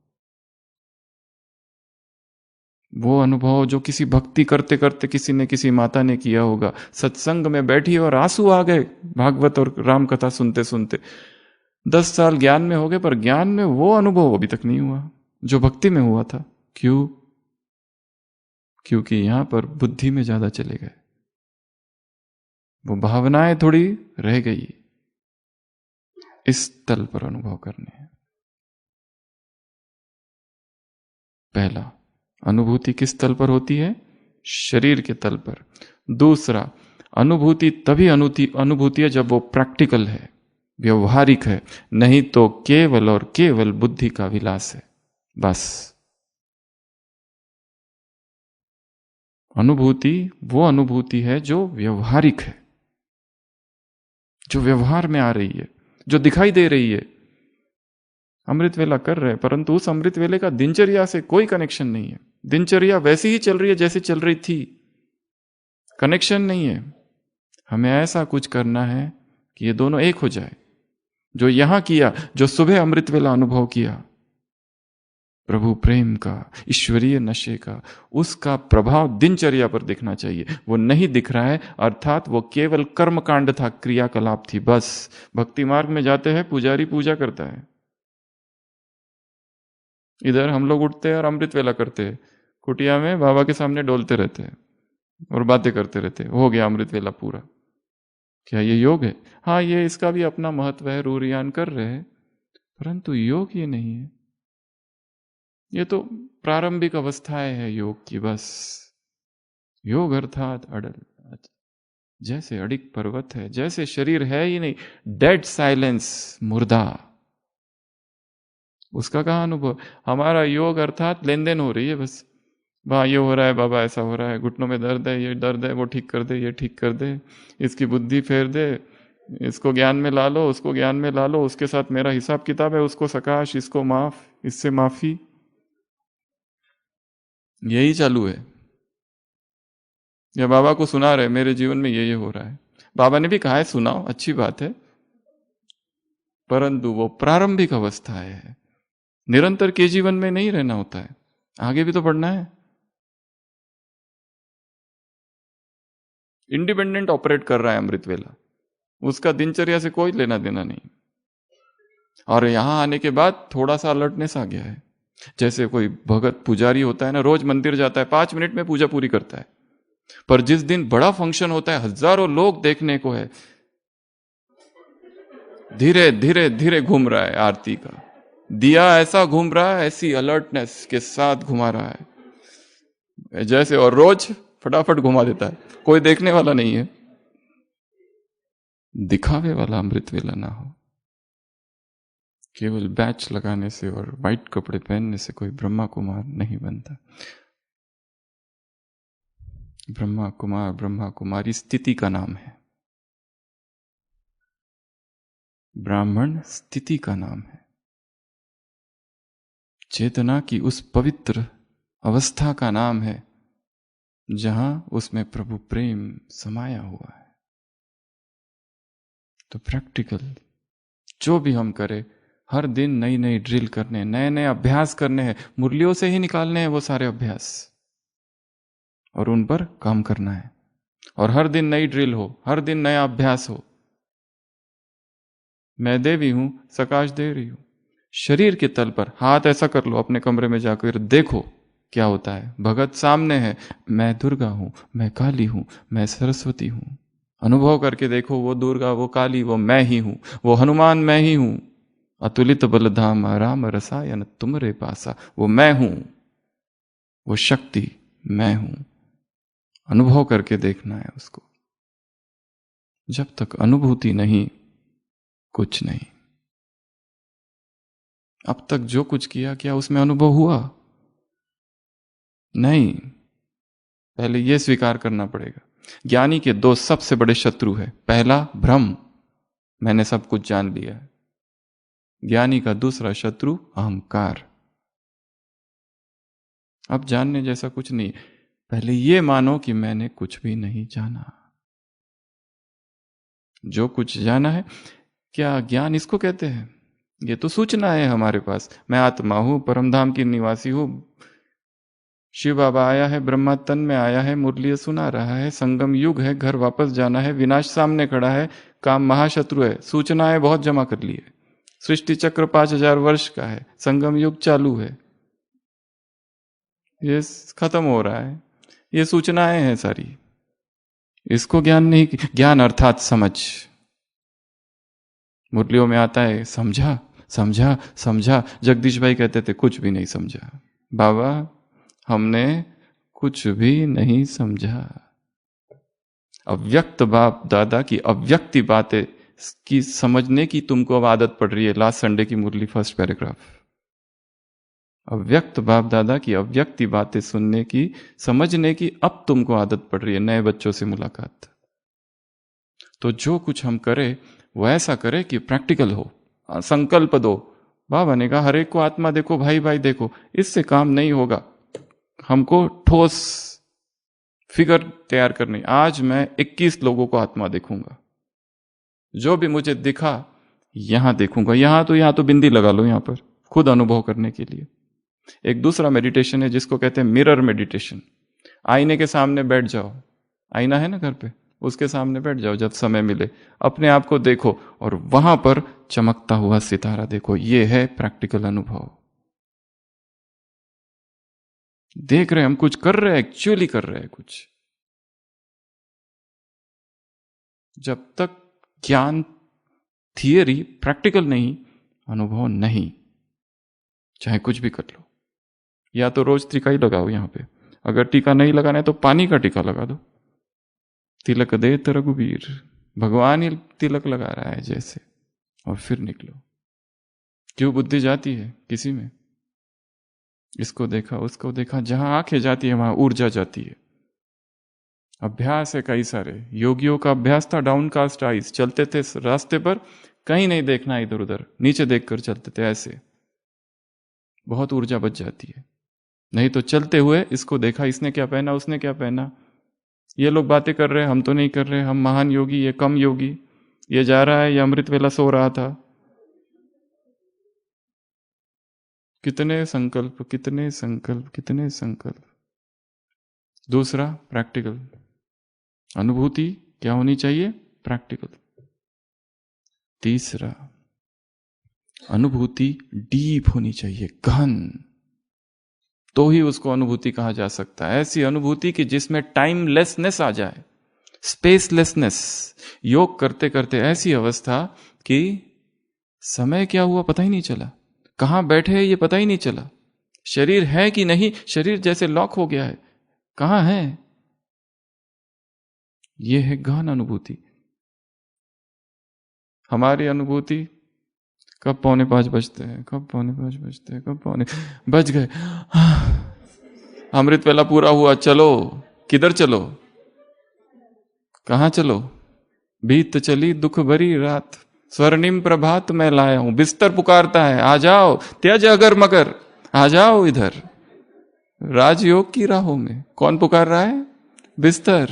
वो अनुभव जो किसी भक्ति करते करते किसी ने, किसी माता ने किया होगा। सत्संग में बैठी और आंसू आ गए भागवत और राम कथा सुनते सुनते। 10 साल ज्ञान में हो गए, पर ज्ञान में वो अनुभव अभी तक नहीं हुआ जो भक्ति में हुआ था। क्यों? क्योंकि यहां पर बुद्धि में ज्यादा चले गए, वो भावनाएं थोड़ी रह गई। इस तल पर अनुभव करने हैं। पहला, अनुभूति किस तल पर होती है? शरीर के तल पर। दूसरा, अनुभूति तभी अनुभूति है जब वो प्रैक्टिकल है, व्यवहारिक है, नहीं तो केवल और केवल बुद्धि का विलास है बस। अनुभूति वो अनुभूति है जो व्यवहारिक है, जो व्यवहार में आ रही है, जो दिखाई दे रही है। अमृत वेला कर रहे हैं, परंतु उस अमृत वेले का दिनचर्या से कोई कनेक्शन नहीं है। दिनचर्या वैसी ही चल रही है जैसी चल रही थी, कनेक्शन नहीं है। हमें ऐसा कुछ करना है कि ये दोनों एक हो जाए। जो यहां किया, जो सुबह अमृत वेला अनुभव किया, प्रभु प्रेम का, ईश्वरीय नशे का, उसका प्रभाव दिनचर्या पर दिखना चाहिए। वो नहीं दिख रहा है, अर्थात वो केवल कर्मकांड था, क्रियाकलाप थी बस। भक्ति मार्ग में जाते हैं, पुजारी पूजा करता है, इधर हम लोग उठते हैं और अमृत वेला करते हैं, कुटिया में बाबा के सामने डोलते रहते हैं और बातें करते रहते हैं। हो गया अमृत वेला पूरा। क्या ये योग है? हाँ, ये इसका भी अपना महत्व है, रूरियान कर रहे हैं, परंतु योग ये नहीं है। ये तो प्रारंभिक अवस्थाएं है योग की बस। योग अर्थात अड़ल, जैसे अडिग पर्वत है, जैसे शरीर है ही नहीं, डेड साइलेंस, मुर्दा, उसका कहाँ अनुभव? हमारा योग अर्थात लेन देन हो रही है बस। वहाँ ये हो रहा है, बाबा ऐसा हो रहा है, घुटनों में दर्द है, ये दर्द है, वो ठीक कर दे, ये ठीक कर दे, इसकी बुद्धि फेर दे, इसको ज्ञान में ला लो, उसको ज्ञान में ला लो, उसके साथ मेरा हिसाब किताब है, उसको सकाश, इसको माफ, इससे माफी, यही चालू है। या बाबा को सुना रहे मेरे जीवन में ये हो रहा है। बाबा ने भी कहा है सुनाओ, अच्छी बात है, परंतु वो प्रारंभिक अवस्था है। निरंतर के जीवन में नहीं रहना होता है, आगे भी तो बढ़ना है। इंडिपेंडेंट ऑपरेट कर रहा है अमृत वेला, उसका दिनचर्या से कोई लेना देना नहीं। और यहां आने के बाद थोड़ा सा अलर्टनेस आ गया है। जैसे कोई भगत पुजारी होता है ना, रोज मंदिर जाता है, 5 मिनट में पूजा पूरी करता है, पर जिस दिन बड़ा फंक्शन होता है, हजारों लोग देखने को है, धीरे धीरे धीरे घूम रहा है, आरती का दिया ऐसा घूम रहा है, ऐसी अलर्टनेस के साथ घुमा रहा है जैसे, और रोज फटाफट घुमा देता है, कोई देखने वाला नहीं है। दिखावे वाला अमृत वेला ना हो। केवल बैच लगाने से और वाइट कपड़े पहनने से कोई ब्रह्मा कुमार नहीं बनता। ब्रह्मा कुमार, ब्रह्मा कुमारी स्थिति का नाम है, ब्राह्मण स्थिति का नाम है। चेतना की उस पवित्र अवस्था का नाम है जहां उसमें प्रभु प्रेम समाया हुआ है। तो प्रैक्टिकल जो भी हम करें, हर दिन नई नई ड्रिल करने, नए नए अभ्यास करने हैं, मुरलियों से ही निकालने हैं वो सारे अभ्यास, और उन पर काम करना है। और हर दिन नई ड्रिल हो, हर दिन नया अभ्यास हो। मैं देवी हूं, सकाश दे रही हूं। शरीर के तल पर हाथ ऐसा कर लो, अपने कमरे में जाकर देखो क्या होता है। भगत सामने है, मैं दुर्गा हूं, मैं काली हूं, मैं सरस्वती हूं। अनुभव करके देखो, वो दुर्गा, वो काली, वो मैं ही हूं, वो हनुमान मैं ही हूं। अतुलित बलधाम राम रसायन तुमरे पासा, वो मैं हूं, वो शक्ति मैं हूं। अनुभव करके देखना है उसको। जब तक अनुभूति नहीं, कुछ नहीं। अब तक जो कुछ किया क्या उसमें अनुभव हुआ? नहीं। पहले यह स्वीकार करना पड़ेगा। ज्ञानी के दो सबसे बड़े शत्रु है। पहला भ्रम, मैंने सब कुछ जान लिया है। ज्ञानी का दूसरा शत्रु अहंकार। अब जानने जैसा कुछ नहीं, पहले ये मानो कि मैंने कुछ भी नहीं जाना। जो कुछ जाना है, क्या ज्ञान इसको कहते हैं? ये तो सूचना है हमारे पास। मैं आत्मा हूं, परमधाम की निवासी हूं, शिव बाबा आया है, ब्रह्मा तन में आया है, मुरली सुना रहा है, संगम युग है, घर वापस जाना है, विनाश सामने खड़ा है, काम महाशत्रु है। सूचनाएं बहुत जमा कर ली है। सृष्टि चक्र 5000 वर्ष का है, संगम युग चालू है, ये खत्म हो रहा है, ये सूचनाएं हैं सारी। इसको ज्ञान नहीं, ज्ञान अर्थात समझ। मुरलियों में आता है समझा समझा समझा। जगदीश भाई कहते थे कुछ भी नहीं समझा बाबा, हमने कुछ भी नहीं समझा। अव्यक्त बाप दादा की अव्यक्ति बातें की समझने की तुमको अब आदत पड़ रही है। लास्ट संडे की मुरली फर्स्ट पैराग्राफ। अव्यक्त बाप दादा की अव्यक्ति बातें सुनने की, समझने की अब तुमको आदत पड़ रही है। नए बच्चों से मुलाकात। तो जो कुछ हम करें वो ऐसा करें कि प्रैक्टिकल हो। संकल्प दो। बाबा ने कहा हर एक को आत्मा देखो, भाई भाई देखो। इससे काम नहीं होगा, हमको ठोस फिगर तैयार करनी। आज मैं 21 लोगों को आत्मा देखूंगा, जो भी मुझे दिखा यहां देखूंगा। यहां तो बिंदी लगा लो यहां पर, खुद अनुभव करने के लिए। एक दूसरा मेडिटेशन है जिसको कहते हैं मिरर मेडिटेशन। आईने के सामने बैठ जाओ, आईना है ना घर पे, उसके सामने बैठ जाओ जब समय मिले, अपने आप को देखो और वहां पर चमकता हुआ सितारा देखो। यह है प्रैक्टिकल अनुभव। देख रहे हम कुछ कर रहे हैं, एक्चुअली कर रहे हैं कुछ। जब तक ज्ञान थियरी, प्रैक्टिकल नहीं, अनुभव नहीं, चाहे कुछ भी कर लो। या तो रोज टीका ही लगाओ यहां पे, अगर टीका नहीं लगाना है तो पानी का टीका लगा दो। तिलक दे रघुवीर, भगवान ही तिलक लगा रहा है जैसे, और फिर निकलो। क्यों बुद्धि जाती है किसी में? इसको देखा उसको देखा, जहां आंखें जाती है वहां ऊर्जा जाती है। अभ्यास है कई सारे। योगियों का अभ्यास था डाउनकास्ट आइज, चलते थे रास्ते पर, कहीं नहीं देखना इधर उधर, नीचे देखकर चलते थे। ऐसे बहुत ऊर्जा बच जाती है। नहीं तो चलते हुए इसको देखा, इसने क्या पहना, उसने क्या पहना, ये लोग बातें कर रहे हैं, हम तो नहीं कर रहे, हम महान योगी, ये कम योगी, ये जा रहा है, ये अमृत वेला सो रहा था। कितने संकल्प, कितने संकल्प, कितने संकल्प। दूसरा प्रैक्टिकल अनुभूति क्या होनी चाहिए? प्रैक्टिकल। तीसरा अनुभूति डीप होनी चाहिए, गहन। तो ही उसको अनुभूति कहा जा सकता है। ऐसी अनुभूति कि जिसमें टाइमलेसनेस आ जाए, स्पेसलेसनेस। योग करते करते ऐसी अवस्था कि समय क्या हुआ पता ही नहीं चला, कहां बैठे हैं ये पता ही नहीं चला, शरीर है कि नहीं, शरीर जैसे लॉक हो गया है, कहां है। यह है गहन अनुभूति। हमारी अनुभूति कब 4:45 बजते हैं, कब 4:45 बजते हैं, कब 4 बज गए, अमृत वेला पूरा हुआ, चलो। किधर चलो, कहां चलो? बीत चली दुख भरी रात, स्वर्णिम प्रभात मैं लाया हूं। बिस्तर पुकारता है, आ जाओ, त्यज अगर मगर, आ जाओ इधर राजयोग की राहों में। कौन पुकार रहा है? बिस्तर।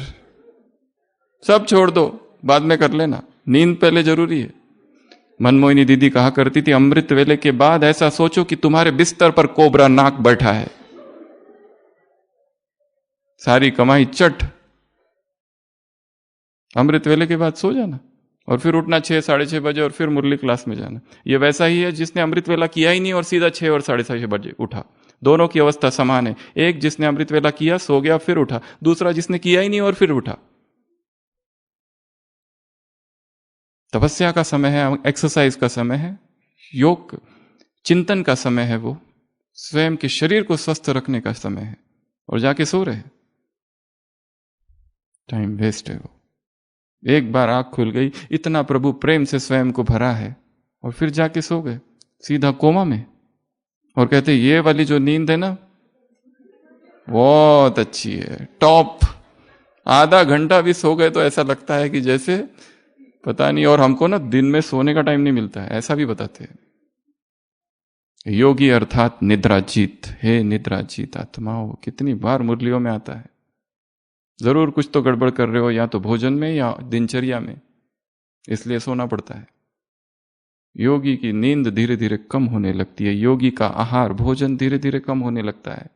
सब छोड़ दो, बाद में कर लेना, नींद पहले जरूरी है। मनमोहिनी दीदी कहा करती थी, अमृत वेले के बाद ऐसा सोचो कि तुम्हारे बिस्तर पर कोबरा नाक बैठा है, सारी कमाई चट। अमृत वेले के बाद सो जाना और फिर उठना 6, 6:30 बजे और फिर मुरली क्लास में जाना। यह वैसा ही है जिसने अमृत वेला किया ही नहीं और सीधा 6 और 6:30 बजे उठा। दोनों की अवस्था समान है। एक जिसने अमृत वेला किया, सो गया, फिर उठा। दूसरा जिसने किया ही नहीं और फिर उठा। तपस्या का समय है, एक्सरसाइज का समय है, योग चिंतन का समय है, वो स्वयं के शरीर को स्वस्थ रखने का समय है, और जाके सो रहे। टाइम वेस्ट है वो। एक बार आंख खुल गई, इतना प्रभु प्रेम से स्वयं को भरा है, और फिर जाके सो गए सीधा कोमा में। और कहते ये वाली जो नींद है ना बहुत अच्छी है, टॉप। आधा घंटा भी सो गए तो ऐसा लगता है कि जैसे पता नहीं, और हमको ना दिन में सोने का टाइम नहीं मिलता है, ऐसा भी बताते हैं। योगी अर्थात निद्राजीत, हे निद्राजीत आत्माओं, कितनी बार मुरलियों में आता है। जरूर कुछ तो गड़बड़ कर रहे हो, या तो भोजन में या दिनचर्या में, इसलिए सोना पड़ता है। योगी की नींद धीरे धीरे कम होने लगती है, योगी का आहार भोजन धीरे धीरे कम होने लगता है।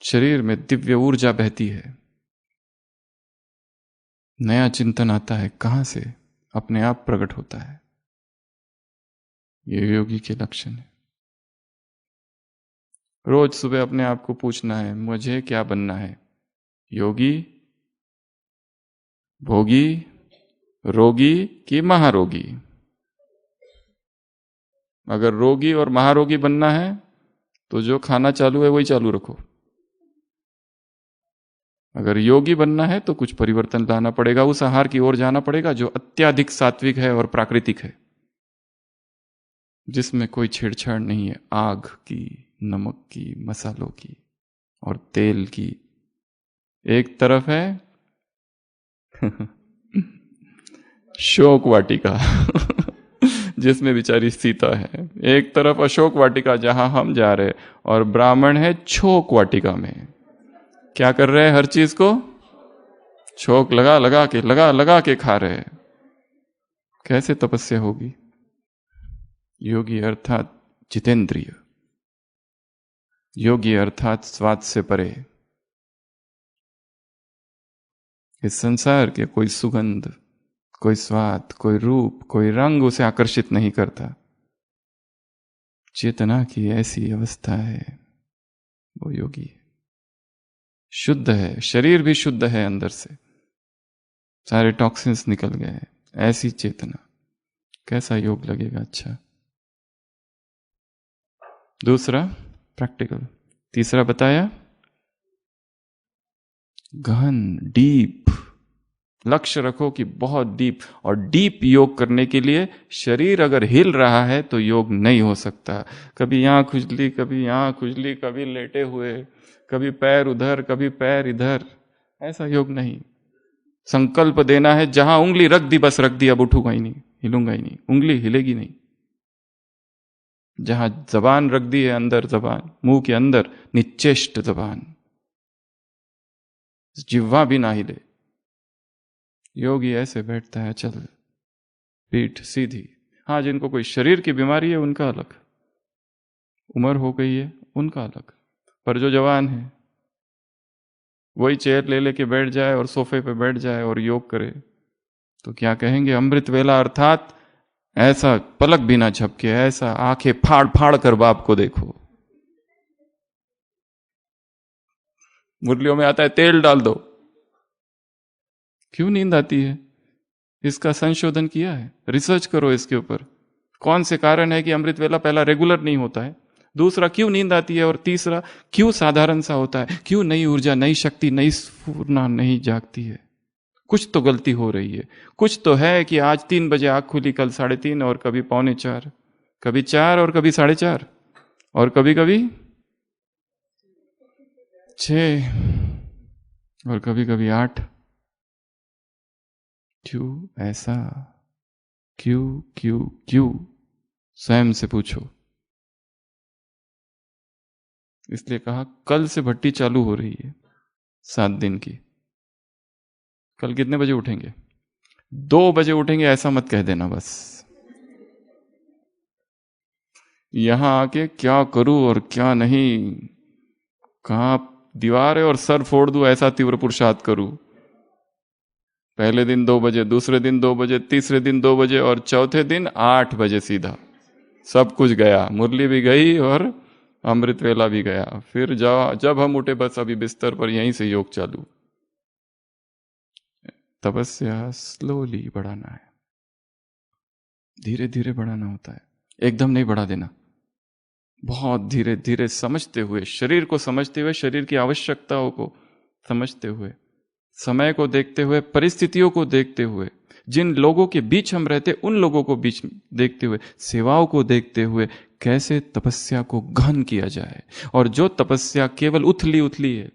शरीर में दिव्य ऊर्जा बहती है, नया चिंतन आता है, कहां से? अपने आप प्रकट होता है। ये योगी के लक्षण है। रोज सुबह अपने आप को पूछना है, मुझे क्या बनना है? योगी, भोगी, रोगी कि महारोगी? अगर रोगी और महारोगी बनना है तो जो खाना चालू है वही चालू रखो। अगर योगी बनना है तो कुछ परिवर्तन लाना पड़ेगा, उस आहार की ओर जाना पड़ेगा जो अत्याधिक सात्विक है और प्राकृतिक है, जिसमें कोई छेड़छाड़ नहीं है आग की, नमक की, मसालों की और तेल की। एक तरफ है शोक वाटिका जिसमें बेचारी सीता है, एक तरफ अशोक वाटिका जहां हम जा रहे, और ब्राह्मण है छोक वाटिका में। क्या कर रहे हैं? हर चीज को छोक लगा लगा के खा रहे हैं। कैसे तपस्या होगी? योगी अर्थात जितेंद्रिय, योगी अर्थात स्वाद से परे। इस संसार के कोई सुगंध, कोई स्वाद, कोई रूप, कोई रंग उसे आकर्षित नहीं करता। चेतना की ऐसी अवस्था है, वो योगी है। शुद्ध है, शरीर भी शुद्ध है अंदर से, सारे टॉक्सिन्स निकल गए। ऐसी चेतना, कैसा योग लगेगा? अच्छा, दूसरा प्रैक्टिकल। तीसरा बताया गहन, डीप। लक्ष्य रखो कि बहुत डीप, और डीप योग करने के लिए शरीर अगर हिल रहा है तो योग नहीं हो सकता। कभी यहां खुजली, कभी यहां खुजली, कभी लेटे हुए, कभी पैर उधर, कभी पैर इधर, ऐसा योग नहीं। संकल्प देना है, जहां उंगली रख दी बस रख दी, अब उठूंगा ही नहीं, हिलूंगा ही नहीं, उंगली हिलेगी नहीं। जहां जबान रख दी है अंदर, जबान मुंह के अंदर, निश्चेष्ट जबान, जिह्वा भी ना हिले। योगी ऐसे बैठता है, चल पीठ सीधी। हाँ, जिनको कोई शरीर की बीमारी है उनका अलग, उम्र हो गई है उनका अलग, पर जो जवान है वही चेयर ले लेके बैठ जाए और सोफे पे बैठ जाए और योग करे तो क्या कहेंगे? अमृत वेला, अर्थात ऐसा पलक भी ना झपके, ऐसा आंखें फाड़ फाड़ कर बाप को देखो। मुरलियों में आता है तेल डाल दो। क्यों नींद आती है? इसका संशोधन किया है, रिसर्च करो इसके ऊपर, कौन से कारण है कि अमृत वेला पहला रेगुलर नहीं होता है, दूसरा क्यों नींद आती है, और तीसरा क्यों साधारण सा होता है, क्यों नई ऊर्जा, नई शक्ति, नई स्फूर्णा नहीं जागती है। कुछ तो गलती हो रही है। कुछ तो है कि आज 3 बजे आंख खुली, कल 3:30, और कभी 3:45, कभी 4 और कभी 4:30, और कभी कभी 6 और कभी कभी 8। क्यों ऐसा? क्यों क्यों क्यों? स्वयं से पूछो। इसलिए कहा कल से भट्टी चालू हो रही है 7 दिन की। कल कितने बजे उठेंगे? 2 बजे उठेंगे ऐसा मत कह देना बस। यहां आके क्या करूं और क्या नहीं, कहां दीवार है और सर फोड़ दूं ऐसा तीव्र पुरुषार्थ करूं। पहले दिन 2 बजे, दूसरे दिन 2 बजे, तीसरे दिन 2 बजे, और चौथे दिन 8 बजे सीधा। सब कुछ गया, मुरली भी गई और अमृत वेला भी गया। फिर जब हम उठे बस अभी बिस्तर पर, यहीं से योग चालू। तपस्या स्लोली बढ़ाना है, धीरे धीरे बढ़ाना होता है, एकदम नहीं बढ़ा देना। बहुत धीरे धीरे समझते हुए, शरीर को समझते हुए, शरीर की आवश्यकताओं को समझते हुए समय को देखते हुए, परिस्थितियों को देखते हुए, जिन लोगों के बीच हम रहते उन लोगों को बीच देखते हुए, सेवाओं को देखते हुए कैसे तपस्या को गहन किया जाए। और जो तपस्या केवल उथली उथली है,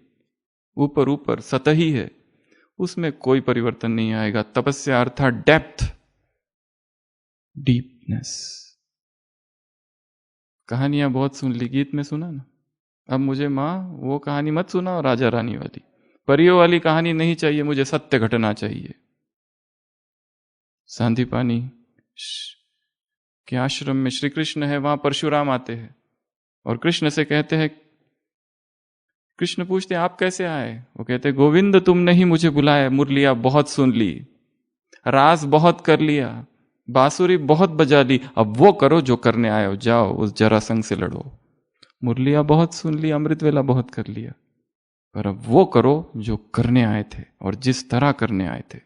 ऊपर ऊपर सतही है, उसमें कोई परिवर्तन नहीं आएगा। तपस्या अर्थात डेप्थ, डीपनेस। कहानियां बहुत सुन ली, गीत में सुना ना, अब मुझे मां वो कहानी मत सुनाओ राजा रानी वाली, परियों वाली कहानी नहीं चाहिए, मुझे सत्य घटना चाहिए। सांदीपानी के आश्रम में श्री कृष्ण है, वहां परशुराम आते हैं और कृष्ण से कहते हैं, कृष्ण पूछते आप कैसे आए? वो कहते गोविंद तुमने ही मुझे बुलाया, मुरलिया बहुत सुन ली, रास बहुत कर लिया, बांसुरी बहुत बजा ली, अब वो करो जो करने आए हो, जाओ उस जरासंध से लड़ो। मुरलिया बहुत सुन ली, अमृत वेला बहुत कर लिया, पर अब वो करो जो करने आए थे और जिस तरह करने आए थे।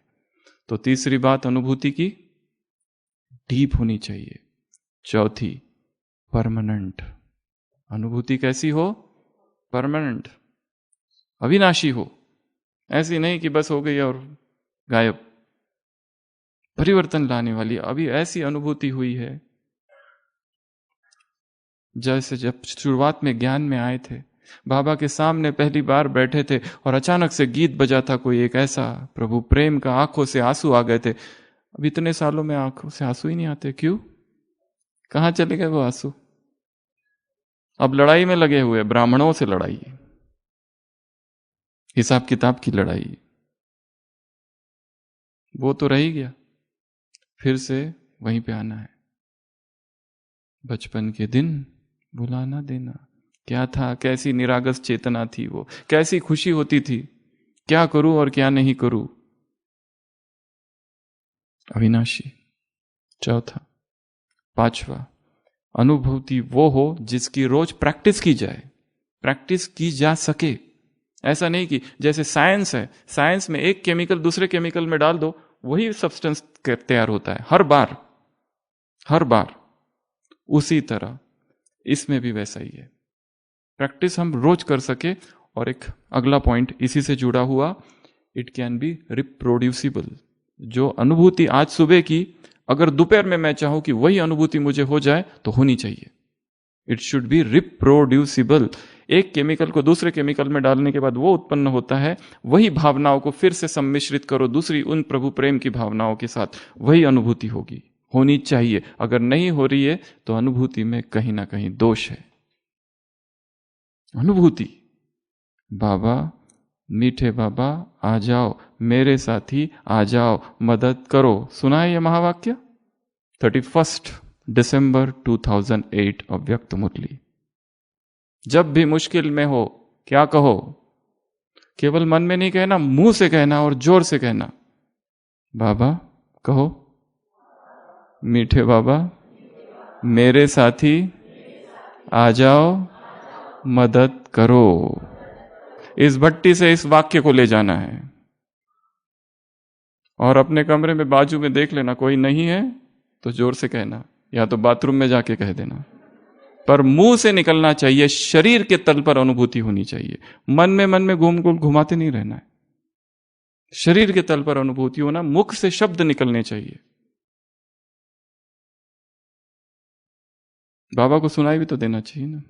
तो तीसरी बात अनुभूति की डीप होनी चाहिए। चौथी परमानेंट। अनुभूति कैसी हो? परमानेंट, अविनाशी हो, ऐसी नहीं कि बस हो गई और गायब, परिवर्तन लाने वाली। अभी ऐसी अनुभूति हुई है जैसे जब शुरुआत में ज्ञान में आए थे, बाबा के सामने पहली बार बैठे थे और अचानक से गीत बजा था कोई एक ऐसा, प्रभु प्रेम का, आंखों से आंसू आ गए थे। अब इतने सालों में आंखों से आंसू ही नहीं आते, क्यों? कहां चले गए वो आंसू? अब लड़ाई में लगे हुए, ब्राह्मणों से लड़ाई, हिसाब किताब की लड़ाई, वो तो रह ही गया, फिर से वहीं पे आना है। बचपन के दिन भुला ना देना, क्या था, कैसी निरागस चेतना थी वो, कैसी खुशी होती थी, क्या करूं और क्या नहीं करूं। अविनाशी। चौथा। पांचवा, अनुभूति वो हो जिसकी रोज प्रैक्टिस की जाए, प्रैक्टिस की जा सके। ऐसा नहीं कि जैसे साइंस है, साइंस में एक केमिकल दूसरे केमिकल में डाल दो, वही सब्सटेंस तैयार होता है हर बार, हर बार। उसी तरह इसमें भी वैसा ही है, प्रैक्टिस हम रोज कर सके। और एक अगला पॉइंट इसी से जुड़ा हुआ, इट कैन बी रिप्रोड्यूसिबल। जो अनुभूति आज सुबह की, अगर दोपहर में मैं चाहूं कि वही अनुभूति मुझे हो जाए तो होनी चाहिए। It should be reproducible. एक केमिकल को दूसरे केमिकल में डालने के बाद वो उत्पन्न होता है, वही भावनाओं को फिर से सम्मिश्रित करो दूसरी उन प्रभु प्रेम की भावनाओं के साथ, वही अनुभूति होगी, होनी चाहिए। अगर नहीं हो रही है तो अनुभूति में कहीं ना कहीं दोष है। अनुभूति, बाबा, मीठे बाबा आ जाओ, मेरे साथी आ जाओ, मदद करो। सुना है यह महावाक्य? 31 दिसंबर 2008 अव्यक्त मुरली। जब भी मुश्किल में हो क्या कहो? केवल मन में नहीं कहना, मुंह से कहना और जोर से कहना, बाबा कहो, मीठे बाबा मेरे साथी आ जाओ, मदद करो। इस भट्टी से इस वाक्य को ले जाना है और अपने कमरे में बाजू में देख लेना, कोई नहीं है तो जोर से कहना, या तो बाथरूम में जाके कह देना, पर मुंह से निकलना चाहिए। शरीर के तल पर अनुभूति होनी चाहिए, मन में घुमाते नहीं रहना है। शरीर के तल पर अनुभूति होना, मुख से शब्द निकलने चाहिए। बाबा को सुनाई भी तो देना चाहिए ना,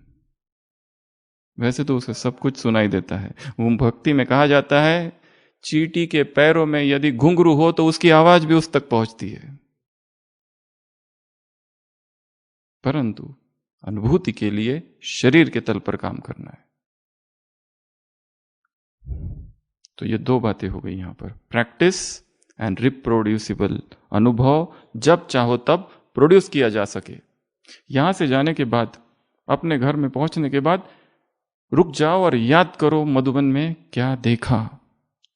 वैसे तो उसे सब कुछ सुनाई देता है। वो भक्ति में कहा जाता है, चींटी के पैरों में यदि घुंघरू हो तो उसकी आवाज भी उस तक पहुंचती है। परंतु अनुभूति के लिए शरीर के तल पर काम करना है। तो ये दो बातें हो गई यहां पर, प्रैक्टिस एंड रिप्रोड्यूसिबल। अनुभव जब चाहो तब प्रोड्यूस किया जा सके। यहां से जाने के बाद, अपने घर में पहुंचने के बाद रुक जाओ और याद करो मधुबन में क्या देखा,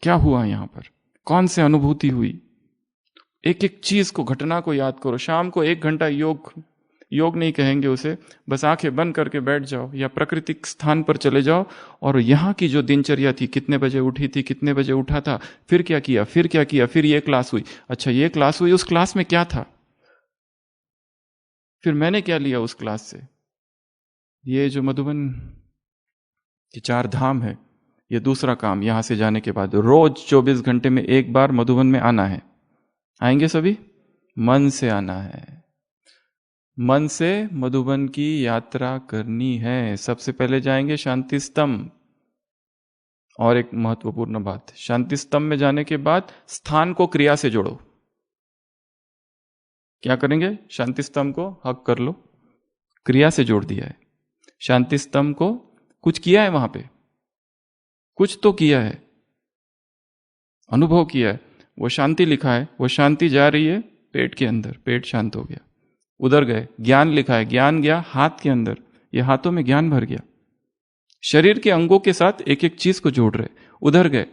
क्या हुआ, यहां पर कौन से अनुभूति हुई। एक एक चीज को, घटना को याद करो। शाम को 1 घंटा योग नहीं कहेंगे उसे, बस आंखें बंद करके बैठ जाओ या प्राकृतिक स्थान पर चले जाओ और यहां की जो दिनचर्या थी, कितने बजे उठी थी, कितने बजे उठा था, फिर क्या किया, फिर क्या किया, फिर ये क्लास हुई, अच्छा ये क्लास हुई, उस क्लास में क्या था, फिर मैंने क्या लिया उस क्लास से। ये जो मधुबन के 4 धाम है, ये दूसरा काम। यहां से जाने के बाद रोज 24 घंटे में एक बार मधुबन में आना है। आएंगे सभी? मन से आना है, मन से मधुबन की यात्रा करनी है। सबसे पहले जाएंगे शांति स्तंभ। और एक महत्वपूर्ण बात, शांति स्तंभ में जाने के बाद स्थान को क्रिया से जोड़ो। क्या करेंगे? शांति स्तंभ को हक कर लो, क्रिया से जोड़ दिया है। शांति स्तंभ को कुछ किया है, वहां पे कुछ तो किया है, अनुभव किया है। वो शांति लिखा है, वो शांति जा रही है पेट के अंदर, पेट शांत हो गया। उधर गए, ज्ञान लिखा है, ज्ञान गया हाथ के अंदर, ये हाथों में ज्ञान भर गया। शरीर के अंगों के साथ एक एक चीज को जोड़ रहे। उधर गए,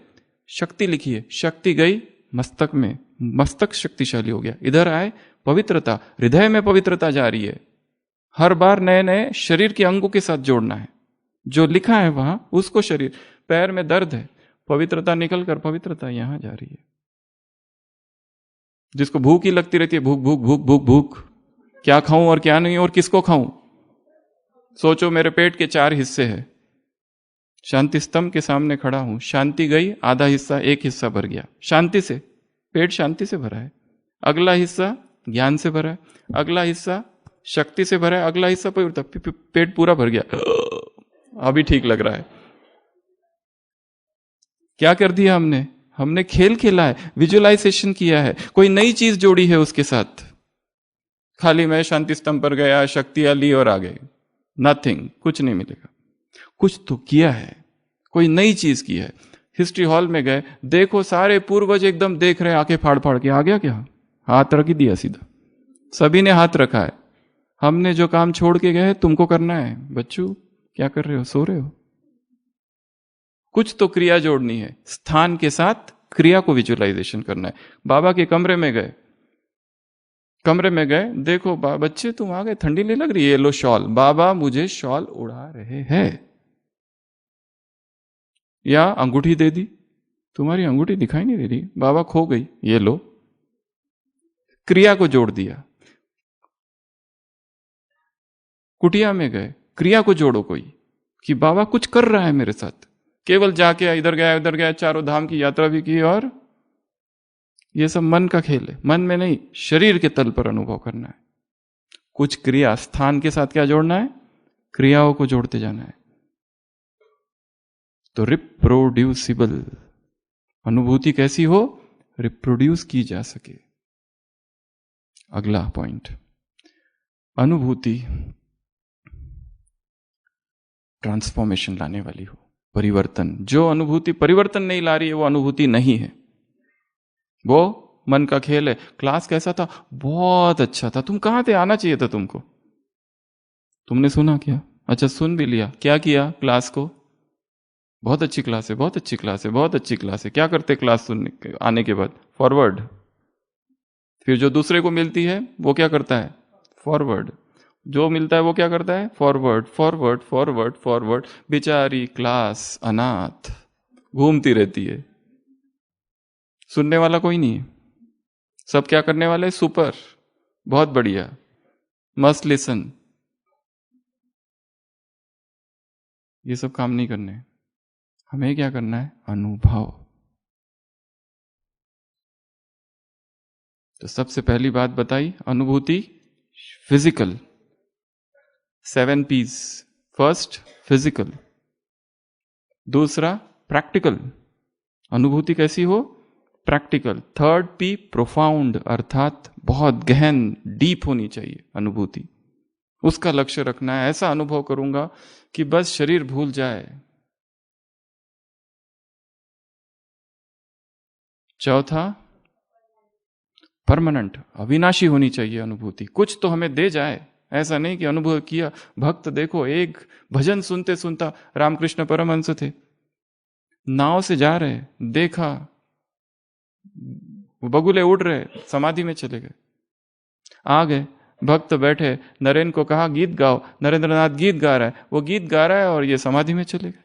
शक्ति लिखी है, शक्ति गई मस्तक में, मस्तक शक्तिशाली हो गया। इधर आए, पवित्रता, हृदय में पवित्रता जा रही है। हर बार नए नए शरीर के अंगों के साथ जोड़ना है। जो लिखा है वहां उसको, शरीर, पैर में दर्द है, पवित्रता निकल कर पवित्रता यहां जा रही है। जिसको भूख ही लगती रहती है, भूख भूख भूख भूख भूख, क्या खाऊं और क्या नहीं और किसको खाऊं। सोचो मेरे पेट के 4 हिस्से हैं, शांति स्तंभ के सामने खड़ा हूं, शांति गई, आधा हिस्सा, एक हिस्सा भर गया शांति से, पेट शांति से भरा है। अगला हिस्सा ज्ञान से भरा है, अगला हिस्सा शक्ति से भरा है, अगला हिस्सा पवित्रता, पेट पूरा भर गया, अभी ठीक लग रहा है। क्या कर दिया हमने? हमने खेल खेला है, विजुअलाइजेशन किया है, कोई नई चीज जोड़ी है उसके साथ। खाली मैं शांति स्तंभ पर गया, शक्तियां ली और आ गए, नथिंग, कुछ नहीं मिलेगा। कुछ तो किया है, कोई नई चीज की है। हिस्ट्री हॉल में गए, देखो सारे पूर्वज एकदम देख रहे, आंखें फाड़ फाड़ के, आ गया क्या? हाथ रख दिया सीधा, सभी ने हाथ रखा है। हमने जो काम छोड़ के गए तुमको करना है। बच्चों क्या कर रहे हो? सो रहे हो? कुछ तो क्रिया जोड़नी है, स्थान के साथ क्रिया को विजुअलाइजेशन करना है। बाबा के कमरे में गए, कमरे में गए, देखो बच्चे तुम आ गए, ठंडी नहीं लग रही है? ये लो शॉल, बाबा मुझे शॉल उड़ा रहे हैं। या अंगूठी दे दी, तुम्हारी अंगूठी दिखाई नहीं दे रही, बाबा खो गई, ये लो। क्रिया को जोड़ दिया। कुटिया में गए, क्रिया को जोड़ो कोई, कि बाबा कुछ कर रहा है मेरे साथ। केवल जाके इधर गया उधर गया, चारों धाम की यात्रा भी की, और ये सब मन का खेल है। मन में नहीं, शरीर के तल पर अनुभव करना है। कुछ क्रिया, स्थान के साथ क्या जोड़ना है? क्रियाओं को जोड़ते जाना है। तो रिप्रोड्यूसिबल अनुभूति कैसी हो? रिप्रोड्यूस की जा सके। अगला पॉइंट, अनुभूति ट्रांसफॉर्मेशन लाने वाली हो, परिवर्तन। जो अनुभूति परिवर्तन नहीं ला रही है वो अनुभूति नहीं है, वो मन का खेल है। क्लास कैसा था? बहुत अच्छा था। तुम कहां थे? आना चाहिए था तुमको। तुमने सुना क्या? अच्छा सुन भी लिया, क्या किया? क्लास को, बहुत अच्छी क्लास है, बहुत अच्छी क्लास है, बहुत अच्छी क्लास है। क्या करते क्लास सुनने आने के बाद? फॉरवर्ड। फिर जो दूसरे को मिलती है वो क्या करता है? फॉरवर्ड। जो मिलता है वो क्या करता है? Forward forward forward forward. बेचारी क्लास अनाथ घूमती रहती है, सुनने वाला कोई नहीं है। सब क्या करने वाले? सुपर, बहुत बढ़िया, मस्ट लिसन। ये सब काम नहीं करने, हमें क्या करना है? अनुभव। तो सबसे पहली बात बताई, अनुभूति फिजिकल, 7 P's। फर्स्ट फिजिकल, दूसरा प्रैक्टिकल, अनुभूति कैसी हो? प्रैक्टिकल। थर्ड P प्रोफाउंड, अर्थात बहुत गहन, डीप होनी चाहिए अनुभूति। उसका लक्ष्य रखना है, ऐसा अनुभव करूंगा कि बस शरीर भूल जाए। चौथा परमानेंट, अविनाशी होनी चाहिए अनुभूति, कुछ तो हमें दे जाए। ऐसा नहीं कि अनुभव किया। भक्त देखो, एक भजन सुनते सुनता, रामकृष्ण परमहंस थे, नाव से जा रहे, देखा बगुले उड़ रहे, समाधि में चले गए। आ गए, भक्त बैठे, नरेंद्र को कहा गीत गाओ, नरेंद्रनाथ गीत गा रहा है, वो गीत गा रहा है और ये समाधि में चले गए।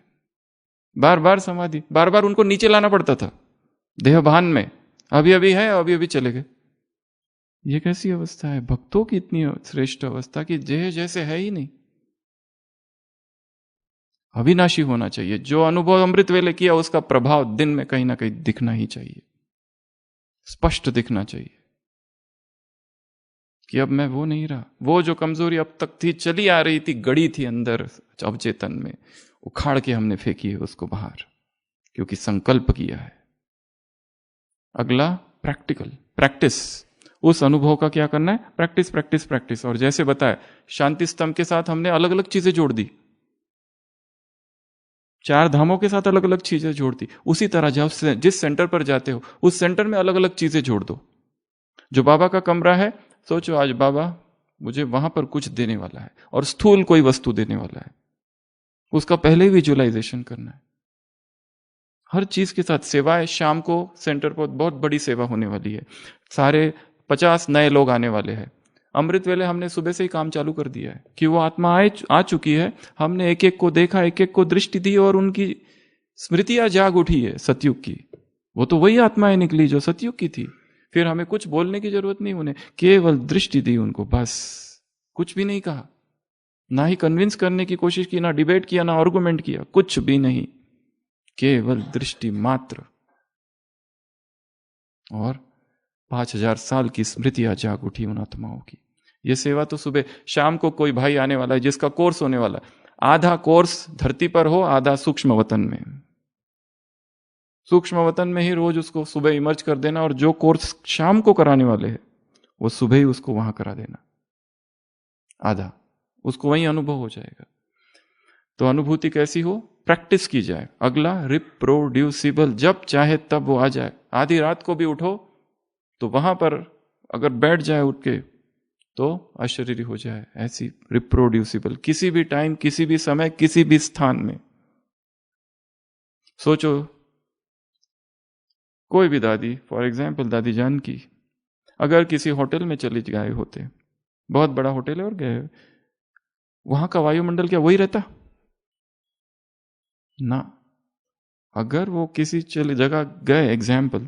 बार बार समाधि, बार बार उनको नीचे लाना पड़ता था देहभान में, अभी अभी है, अभी अभी चले गए। ये कैसी अवस्था है? भक्तों की इतनी श्रेष्ठ अवस्था कि जेह जैसे है ही नहीं। अविनाशी होना चाहिए। जो अनुभव अमृत वेले किया उसका प्रभाव दिन में कहीं ना कहीं दिखना ही चाहिए, स्पष्ट दिखना चाहिए कि अब मैं वो नहीं रहा। वो जो कमजोरी अब तक थी, चली आ रही थी, गड़ी थी अंदर अवचेतन में, उखाड़ के हमने फेंकी है उसको बाहर, क्योंकि संकल्प किया है। अगला प्रैक्टिकल, प्रैक्टिस। उस अनुभव का क्या करना है? Practice practice practice. और जैसे बताया, शांति स्तंभ के साथ हमने अलग अलग चीजें जोड़ दी, 4 धामों के साथ अलग अलग चीजें जोड़ दी। उसी तरह जब जिस सेंटर पर जाते हो उस सेंटर में अलग अलग चीजें जोड़ दो। जो बाबा का कमरा है, सोचो आज बाबा मुझे वहां पर कुछ देने वाला है, और स्थूल कोई वस्तु देने वाला है, उसका पहले ही विजुअलाइजेशन करना है। हर चीज के साथ सेवाएं, शाम को सेंटर पर बहुत बड़ी सेवा होने वाली है, सारे 50 नए लोग आने वाले हैं। अमृत वेले हमने सुबह से ही काम चालू कर दिया है कि वो आत्मा आ चुकी है, हमने एक एक को देखा, एक एक को दृष्टि दी, और उनकी स्मृतियां जाग उठी है सतयुग की। वो तो वही आत्माएं निकली जो सतयुग की थी। फिर हमें कुछ बोलने की जरूरत नहीं, उन्हें केवल दृष्टि दी उनको, बस कुछ भी नहीं कहा, ना ही कन्विंस करने की कोशिश की, ना डिबेट किया, ना आर्गुमेंट किया, कुछ भी नहीं, केवल दृष्टि मात्र। और 5000 साल की स्मृतियां जाग उठी उन आत्माओं की। यह सेवा तो सुबह शाम को कोई भाई आने वाला है जिसका कोर्स होने वाला है, आधा कोर्स धरती पर हो, आधा सूक्ष्म वतन में। सूक्ष्म वतन में ही रोज उसको सुबह इमर्ज कर देना, और जो कोर्स शाम को कराने वाले हैं वो सुबह ही उसको वहां करा देना, आधा, उसको वही अनुभव हो जाएगा। तो अनुभूति कैसी हो? प्रैक्टिस की जाए। अगला रिप्रोड्यूसिबल, जब चाहे तब वो आ जाए। आधी रात को भी उठो तो वहां पर अगर बैठ जाए उठ के तो अशरीरी हो जाए, ऐसी रिप्रोड्यूसिबल, किसी भी टाइम, किसी भी समय, किसी भी स्थान में। सोचो कोई भी दादी, फॉर एग्जाम्पल दादी जानकी, अगर किसी होटल में चले गए होते, बहुत बड़ा होटल है और गए, वहां का वायुमंडल क्या वही रहता? ना। अगर वो किसी चले जगह गए एग्जाम्पल,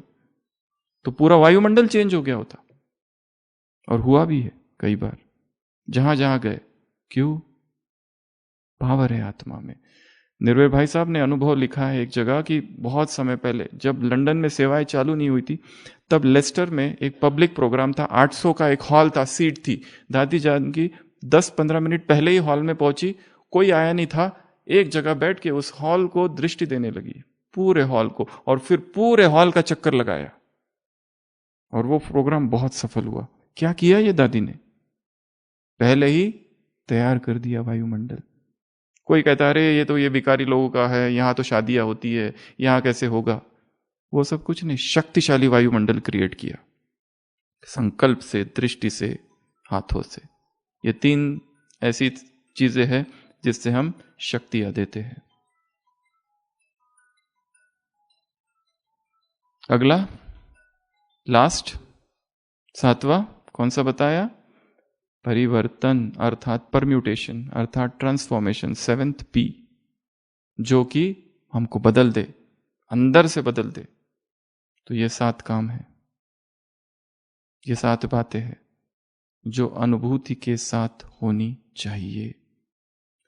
तो पूरा वायुमंडल चेंज हो गया होता, और हुआ भी है कई बार जहां जहां गए। क्यों? पावर है आत्मा में। निर्भय भाई साहब ने अनुभव लिखा है एक जगह कि बहुत समय पहले जब लंदन में सेवाएं चालू नहीं हुई थी, तब लेस्टर में एक पब्लिक प्रोग्राम था, 800 का एक हॉल था, सीट थी। दादी जान की 10-15 मिनट पहले ही हॉल में पहुंची, कोई आया नहीं था, एक जगह बैठ के उस हॉल को दृष्टि देने लगी, पूरे हॉल को, और फिर पूरे हॉल का चक्कर लगाया, और वो प्रोग्राम बहुत सफल हुआ। क्या किया ये दादी ने? पहले ही तैयार कर दिया वायुमंडल। कोई कहता है अरे ये भिखारी लोगों का है, यहां तो शादियां होती है, यहां कैसे होगा? वो सब कुछ नहीं, शक्तिशाली वायुमंडल क्रिएट किया, संकल्प से, दृष्टि से, हाथों से। ये 3 ऐसी चीजें हैं जिससे हम शक्तियां देते हैं। अगला, लास्ट, 7वां कौन सा बताया? परिवर्तन अर्थात परम्यूटेशन अर्थात ट्रांसफॉर्मेशन, 7th P, जो कि हमको बदल दे, अंदर से बदल दे। तो ये 7 काम है, ये 7 बातें हैं जो अनुभूति के साथ होनी चाहिए।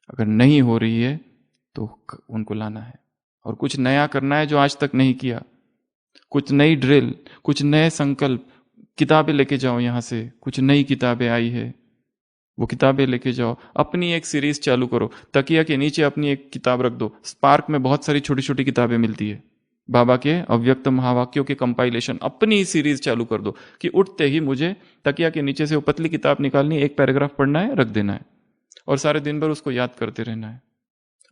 अगर नहीं हो रही है तो उनको लाना है, और कुछ नया करना है जो आज तक नहीं किया, कुछ नई ड्रिल, कुछ नए संकल्प। किताबें लेके जाओ, यहां से कुछ नई किताबें आई है, वो किताबें लेके जाओ। अपनी एक सीरीज चालू करो, तकिया के नीचे अपनी एक किताब रख दो। स्पार्क में बहुत सारी छोटी छोटी किताबें मिलती है, बाबा के अव्यक्त महावाक्यों के कंपाइलेशन। अपनी सीरीज चालू कर दो कि उठते ही मुझे तकिया के नीचे से वो पतली किताब निकालनी, एक पैराग्राफ पढ़ना है, रख देना है, और सारे दिन भर उसको याद करते रहना है,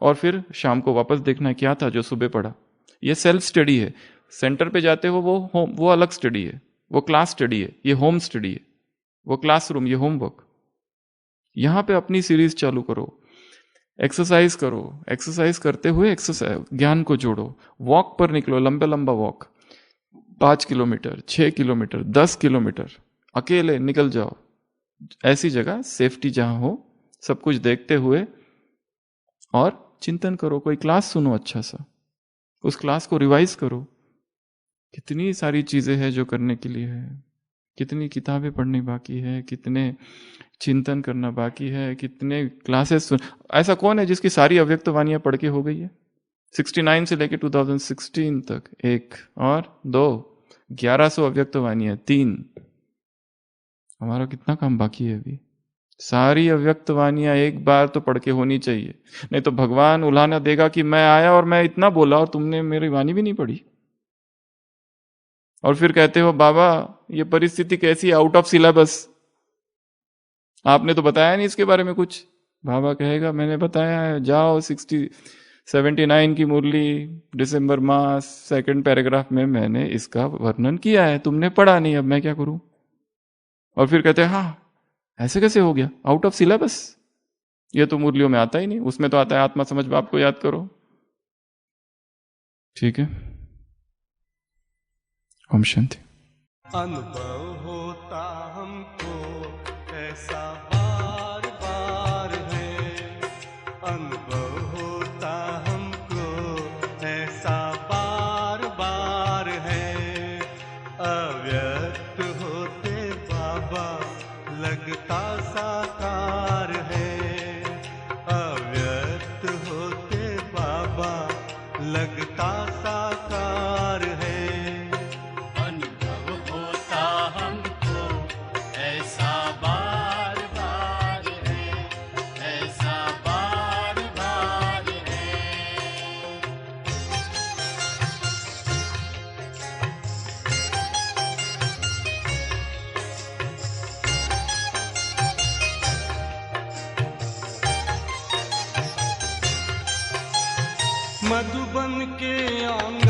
और फिर शाम को वापस देखना है क्या था जो सुबह पढ़ा। ये सेल्फ स्टडी है। सेंटर पे जाते हो वो अलग स्टडी है, वो क्लास स्टडी है, ये होम स्टडी है। वो क्लासरूम, ये होमवर्क। यहां पे अपनी सीरीज चालू करो, एक्सरसाइज करो, एक्सरसाइज करते हुए एक्सरसाइज ज्ञान को जोड़ो। वॉक पर निकलो, लंबा लंबा वॉक, 5 किलोमीटर, 6 किलोमीटर, 10 किलोमीटर, अकेले निकल जाओ। ऐसी जगह सेफ्टी जहां हो, सब कुछ देखते हुए, और चिंतन करो। कोई क्लास सुनो अच्छा सा, उस क्लास को रिवाइज करो। कितनी सारी चीजें हैं जो करने के लिए है, कितनी किताबें पढ़नी बाकी है, कितने चिंतन करना बाकी है। कितने क्लासेस सुन, ऐसा कौन है जिसकी सारी अव्यक्त वाणियां पढ़ के हो गई है? 69 से लेके 2016 तक 1 और 2, 1100 अव्यक्त वाणियां 3। हमारा कितना काम बाकी है अभी? सारी अव्यक्त वाणियां एक बार तो पढ़ के होनी चाहिए, नहीं तो भगवान उलाहना देगा कि मैं आया और मैं इतना बोला और तुमने मेरी वाणी भी नहीं पढ़ी। और फिर कहते हो बाबा ये परिस्थिति कैसी, आउट ऑफ सिलेबस, आपने तो बताया नहीं इसके बारे में कुछ। बाबा कहेगा मैंने बताया है, जाओ 79 की मुरली दिसंबर मास 2nd पैराग्राफ में मैंने इसका वर्णन किया है, तुमने पढ़ा नहीं, अब मैं क्या करूं? और फिर कहते हैं हाँ ऐसे कैसे हो गया, आउट ऑफ सिलेबस, ये तो मुरलियों में आता ही नहीं, उसमें तो आता है आत्मा समझ बाप को याद करो। ठीक है, ओम शांति। अनुभव होता हमको ऐसा बार बार है, अनुभव होता हमको ऐसा बार बार है, अव्यक्त होते बाबा लगता साकार है, अव्यक्त होते बाबा लगता साकार है। मधुबन के आंगन